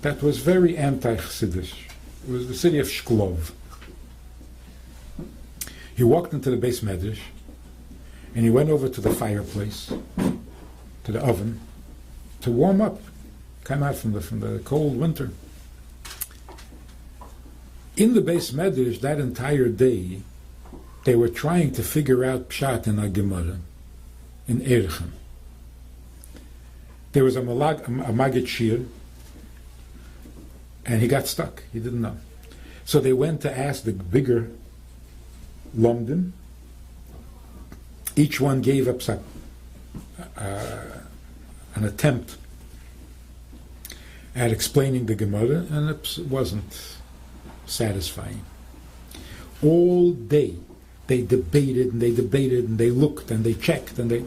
that was very anti-Chassidish. It was the city of Shklov. He walked into the Beis Medrash, And he went over to the fireplace, to the oven, to warm up, come out from the cold winter. In the Beis Medrash that entire day, they were trying to figure out Pshat in a Gemara, in Erchen. There was a Maggid Shir, and he got stuck. He didn't know. So they went to ask the bigger Lomdim. Each one gave up an attempt at explaining the Gemara, and it wasn't satisfying. All day they debated and they looked and they checked and they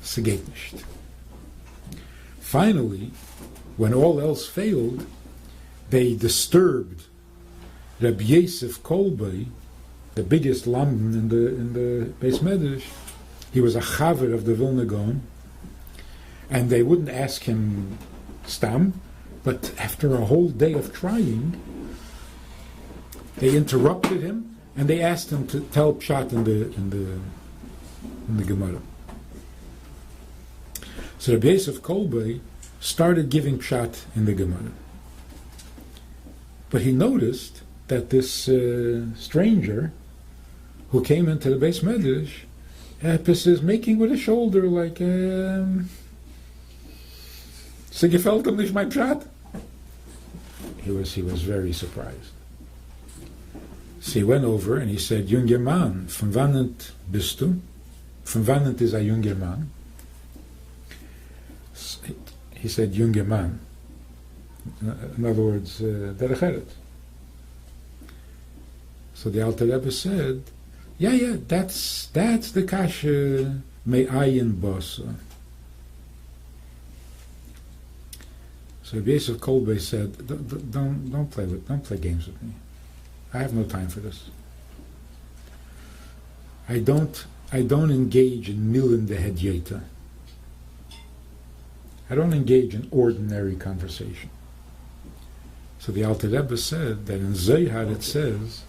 segetnished. Finally, when all else failed, they disturbed Rabbi Yosef Kolbei, the biggest lamdan in the Beis Medrash. He was a chaver of the Vilna Gaon, and they wouldn't ask him stam, but after a whole day of trying, they interrupted him and they asked him to tell Pshat in the Gemara. So Rabbi Yosef Kolbei started giving Pshat in the Gemara. But he noticed that this stranger who came into the Beis Medrash is making with his shoulder like, so gefällt ihm nicht mein Pshat? He was very surprised. So he went over and he said, Junger Mann, von wann bist du? Von wann is a junger Mann? He said, Junger Mann. In other words, derech eret. So the Alter Rebbe said, yeah, that's the kasha me'ayin bosa. So Yosef Kolbei said, don't play games with me. I have no time for this. I don't engage in milim dehedyeta. I don't engage in ordinary conversation. So the Alter Rebbe said that in Zohar it says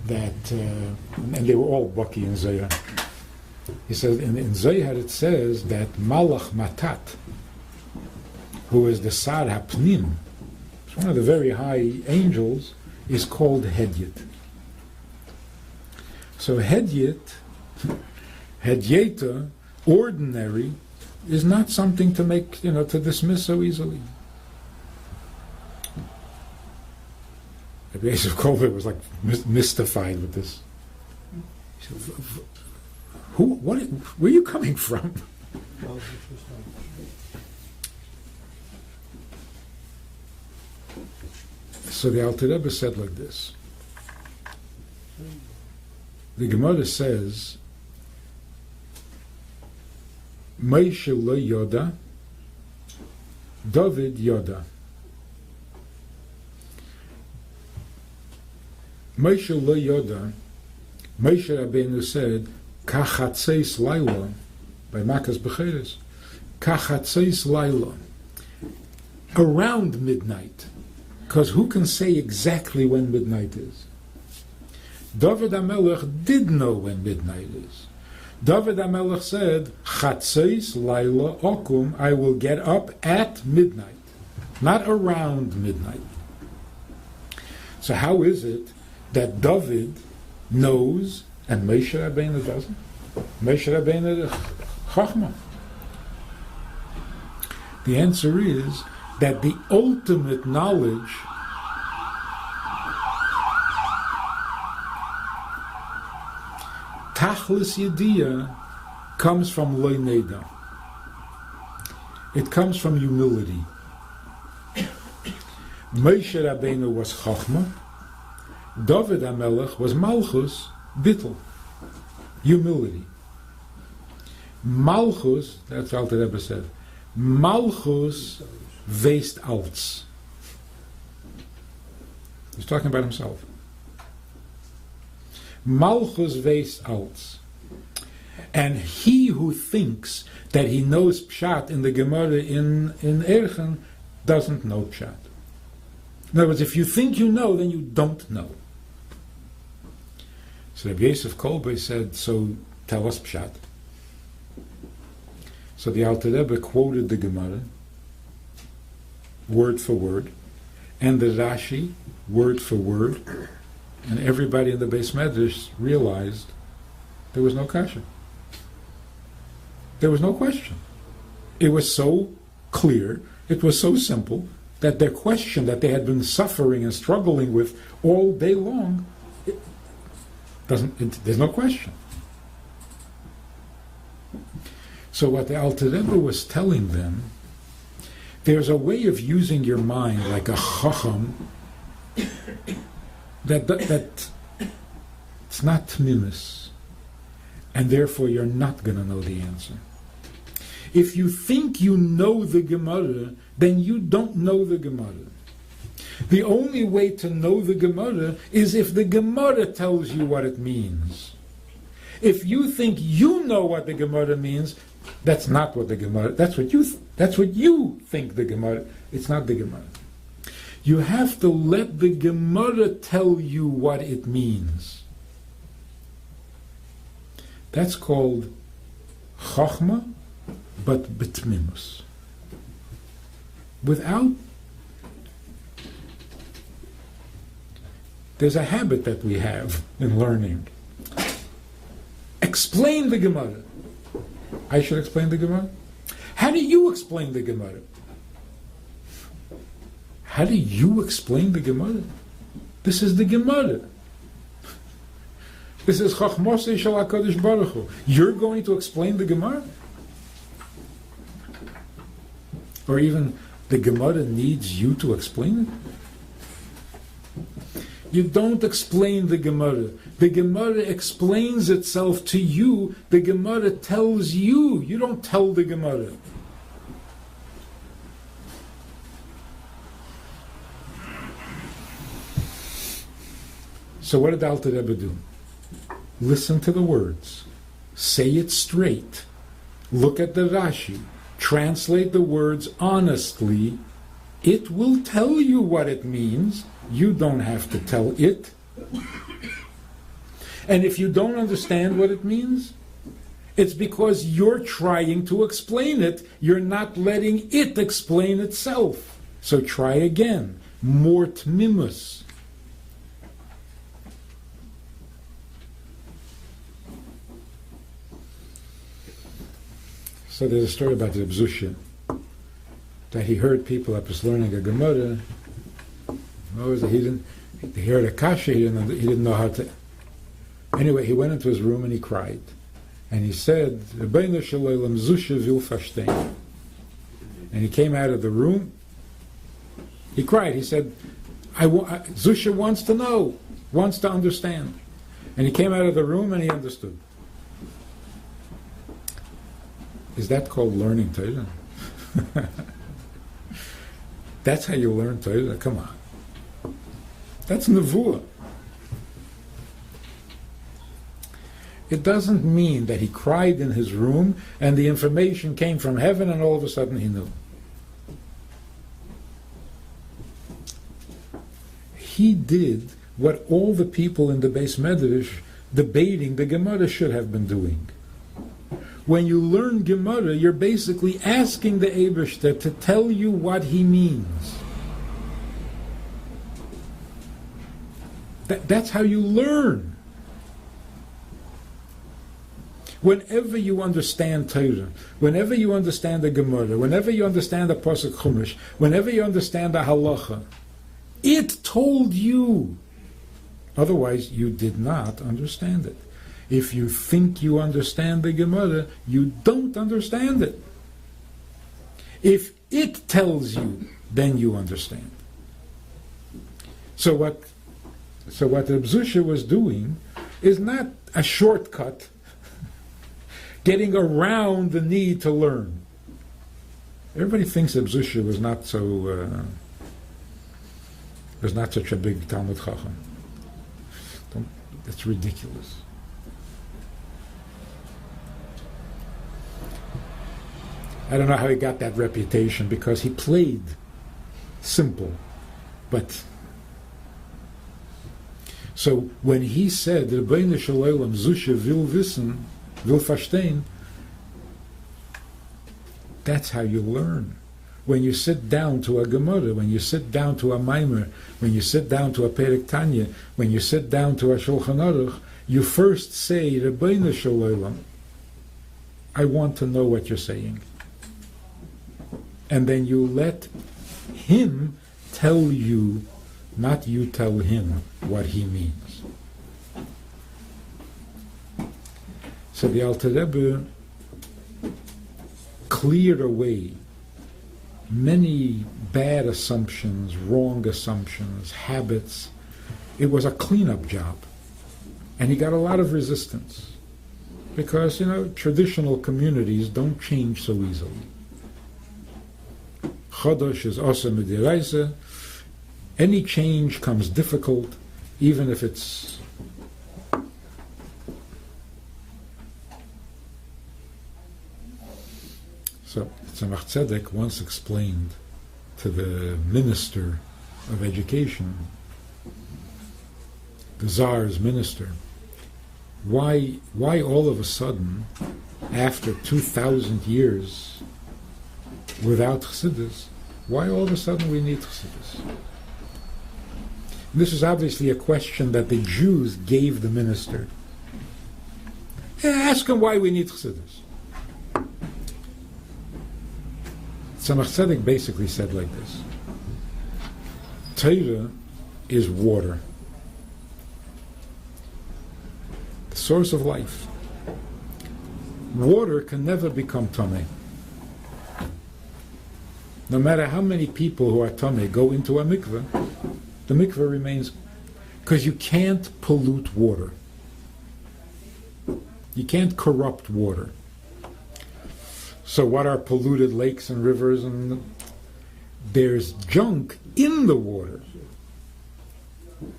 that, and they were all Baki in Zohar. He says in Zohar it says that Malach Matat, who is the Sar HaPnim, it's one of the very high angels, is called Hedyet. So Hedyeta, ordinary, is not something to make, to dismiss so easily. Rabbi Yosef Kolbei was like mystified with this. He said, where are you coming from? So the Alter Rebbe said like this. The Gemara says, Moshe lo yoda, David yoda. Moshe lo yoda, Moshe Rabbeinu said, Kachatzeis laila, by Makas Becheres, Kachatzeis laila, around midnight. Because who can say exactly when midnight is? David HaMelech did know when midnight is. David HaMelech said, Chatzeis Laila Okum, I will get up at midnight, not around midnight. So how is it that David knows and Moshe Rabbeinu doesn't? Moshe Rabbeinu is Chachma. The answer is that the ultimate knowledge Tachlis Yediyah comes from Lo Neda. It comes from humility. Moshe Rabbeinu was Chachma, David HaMelech was Malchus, Bittel, humility. Malchus, that's what Alter Rebbe said, Malchus weist als. He's talking about himself. Malchus weist als. And he who thinks that he knows Pshat in the Gemara in Erchen doesn't know Pshat. In other words, if you think you know, then you don't know. So Rabbi Yosef Kolbei said, so tell us pshat. So the Alter Rebbe quoted the Gemara, word for word, and the Rashi, word for word, and everybody in the Beis Medrash realized there was no kasha. There was no question. It was so clear, it was so simple, that their question that they had been suffering and struggling with all day long, there's no question. So what the Alter Rebbe was telling them, there's a way of using your mind like a chacham that it's not tmimus, and therefore you're not going to know the answer. If you think you know the Gemara, then you don't know the Gemara. The only way to know the Gemara is if the Gemara tells you what it means. If you think you know what the Gemara means, that's not what the Gemara. That's what you think the Gemara. It's not the Gemara. You have to let the Gemara tell you what it means. That's called Chachma, but B'tmimus. Without, there's a habit that we have in learning. Explain the Gemara. I should explain the Gemara? How do you explain the Gemara? How do you explain the Gemara? This is the Gemara. This is Chachmosei Shel HaKadosh Baruch Hu. You're going to explain the Gemara? Or even the Gemara needs you to explain it? You don't explain the Gemara. The Gemara explains itself to you. The Gemara tells you. You don't tell the Gemara. So what did Alter Rebbe do? Listen to the words. Say it straight. Look at the Rashi. Translate the words honestly. It will tell you what it means. You don't have to tell it. And if you don't understand what it means, it's because you're trying to explain it. You're not letting it explain itself. So try again. More tmimus. So there's a story about the Zusha, that he heard people that was learning a Gemara. He heard a kasha, he didn't know how to. Anyway, he went into his room and he cried. And he said, Rabbeinu Shalom Zusha will verstehen. And he came out of the room. He cried. He said, Zusha wants to know, wants to understand. And he came out of the room and he understood. Is that called learning Torah? That's how you learn Torah? Come on. That's nevuah. It doesn't mean that he cried in his room and the information came from heaven and all of a sudden he knew. He did what all the people in the Beis Medrash debating the Gemara should have been doing. When you learn Gemara, you're basically asking the Eibishter to tell you what he means. That's how you learn. Whenever you understand Torah, whenever you understand the Gemara, whenever you understand the Pasuk Chumash, whenever you understand the Halacha, it told you. Otherwise, you did not understand it. If you think you understand the Gemara, you don't understand it. If it tells you, then you understand. So what Reb Zusha was doing is not a shortcut, getting around the need to learn. Everybody thinks Reb Zusha was not such a big Talmud Chacham. It's ridiculous. I don't know how he got that reputation, because he played simple. But so when he said Rabbeinu Shalom Zusha will wissen, will verstehen, that's how you learn. When you sit down to a Gemara, when you sit down to a Maimer, when you sit down to a Perek Tanya, when you sit down to a Shulchan Aruch, you first say, Rabbeinu Shalom, I want to know what you're saying. And then you let him tell you, not you tell him what he means. So the Alter Rebbe cleared away many bad assumptions, wrong assumptions, habits. It was a cleanup job. And he got a lot of resistance. Because, traditional communities don't change so easily. Chodosh is also midiraisa. Any change comes difficult, even if it's so. Tzemach Tzedek once explained to the minister of education, the Tsar's minister, why all of a sudden, after 2,000 years without Chassidus, why all of a sudden we need Chassidus? This is obviously a question that the Jews gave the minister. Ask him why we need Chassidus. Tzemach Tzedek basically said like this: Torah is water, the source of life. Water can never become tameh. No matter how many people who are tameh go into a mikveh, the mikveh remains, because you can't pollute water. You can't corrupt water. So what are polluted lakes and rivers? And there's junk in the water.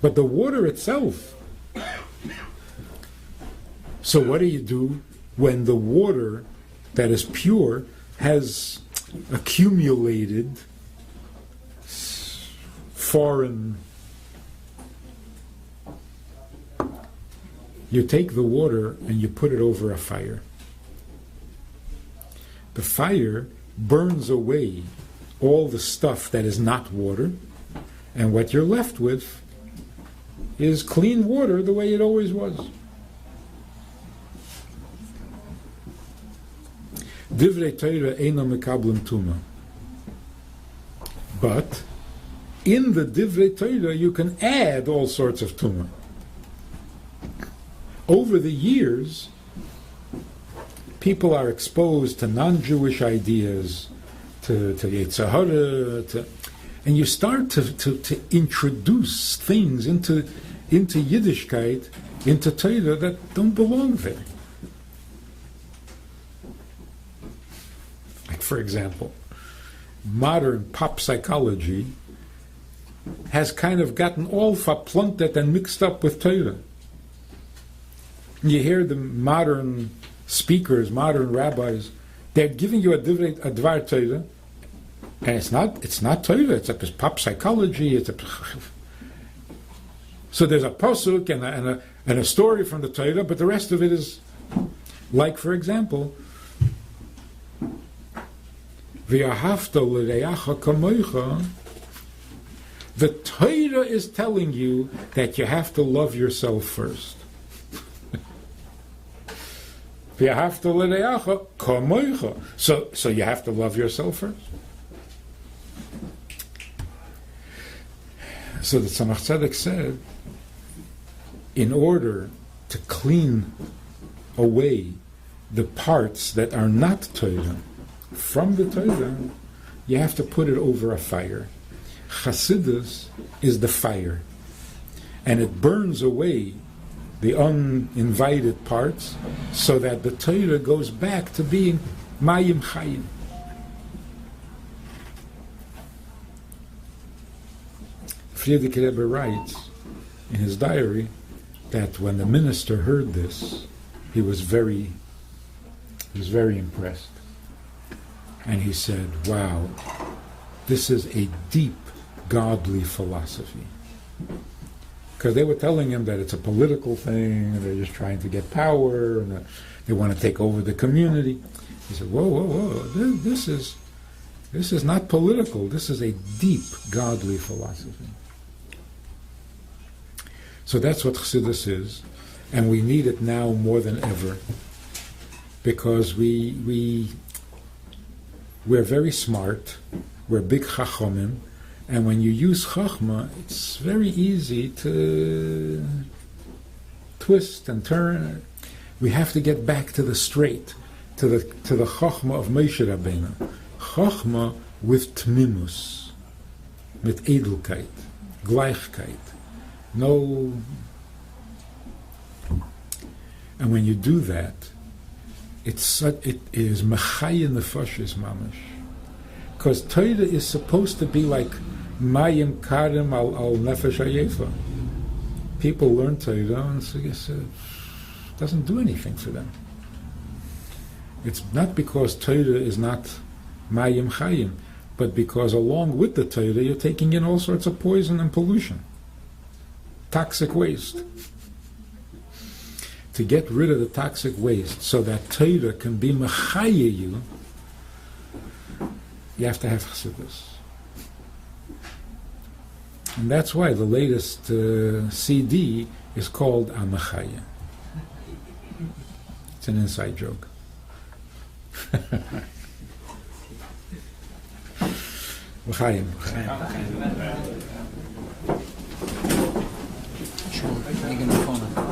But the water itself. So what do when the water that is pure has accumulated foreign? You take the water and you put it over a fire. The fire burns away all the stuff that is not water, and what you're left with is clean water the way it always was. Divrei Torah eino mekablim tuma. But in the Divrei Torah you can add all sorts of tuma. Over the years, people are exposed to non-Jewish ideas, to Yetzer Hara, and you start to introduce things into Yiddishkeit, into Torah that don't belong there. Like, for example, modern pop psychology has kind of gotten all verpluntet and mixed up with Torah. You hear the modern speakers, modern rabbis, they're giving you a dvar Torah, and it's not Torah, it's a pop psychology, so there's a pasuk and a story from the Torah, but the rest of it is, like, for example, v'ahavta l'reacha kamoicha. The Torah is telling you that you have to love yourself first. So you have to love yourself first. So the Tzemach Tzedek said, in order to clean away the parts that are not Torah from the Torah, you have to put it over a fire. Chassidus is the fire, and it burns away the uninvited parts, so that the Torah goes back to being Mayim Chayim. Friedrich Rebbe writes in his diary that when the minister heard this, he was very impressed. And he said, wow, this is a deep, godly philosophy. Because they were telling him that it's a political thing, and they're just trying to get power, and they want to take over the community. He said, whoa, whoa, whoa, this is not political. This is a deep, godly philosophy. So that's what Chassidus is, and we need it now more than ever, because we're very smart, we're big chachomim, and when you use chachma, it's very easy to twist and turn. We have to get back to the straight, to the chachma of Moshe Rabbeinu, chachma with tmimus, mit edelkeit, gleichkeit. No, and when you do that, it is mechaya nefashis mamash, because Torah is supposed to be like mayim karim al nefesh hayefa. People learn Torah and it doesn't do anything for them. It's not because Torah is not mayim chayim, but because along with the Torah you're taking in all sorts of poison and pollution. Toxic waste. To get rid of the toxic waste so that Torah can be mechaya you have to have chassidus. And that's why the latest CD is called Amachaya. It's an inside joke. L'chaim. Sure, making the phone.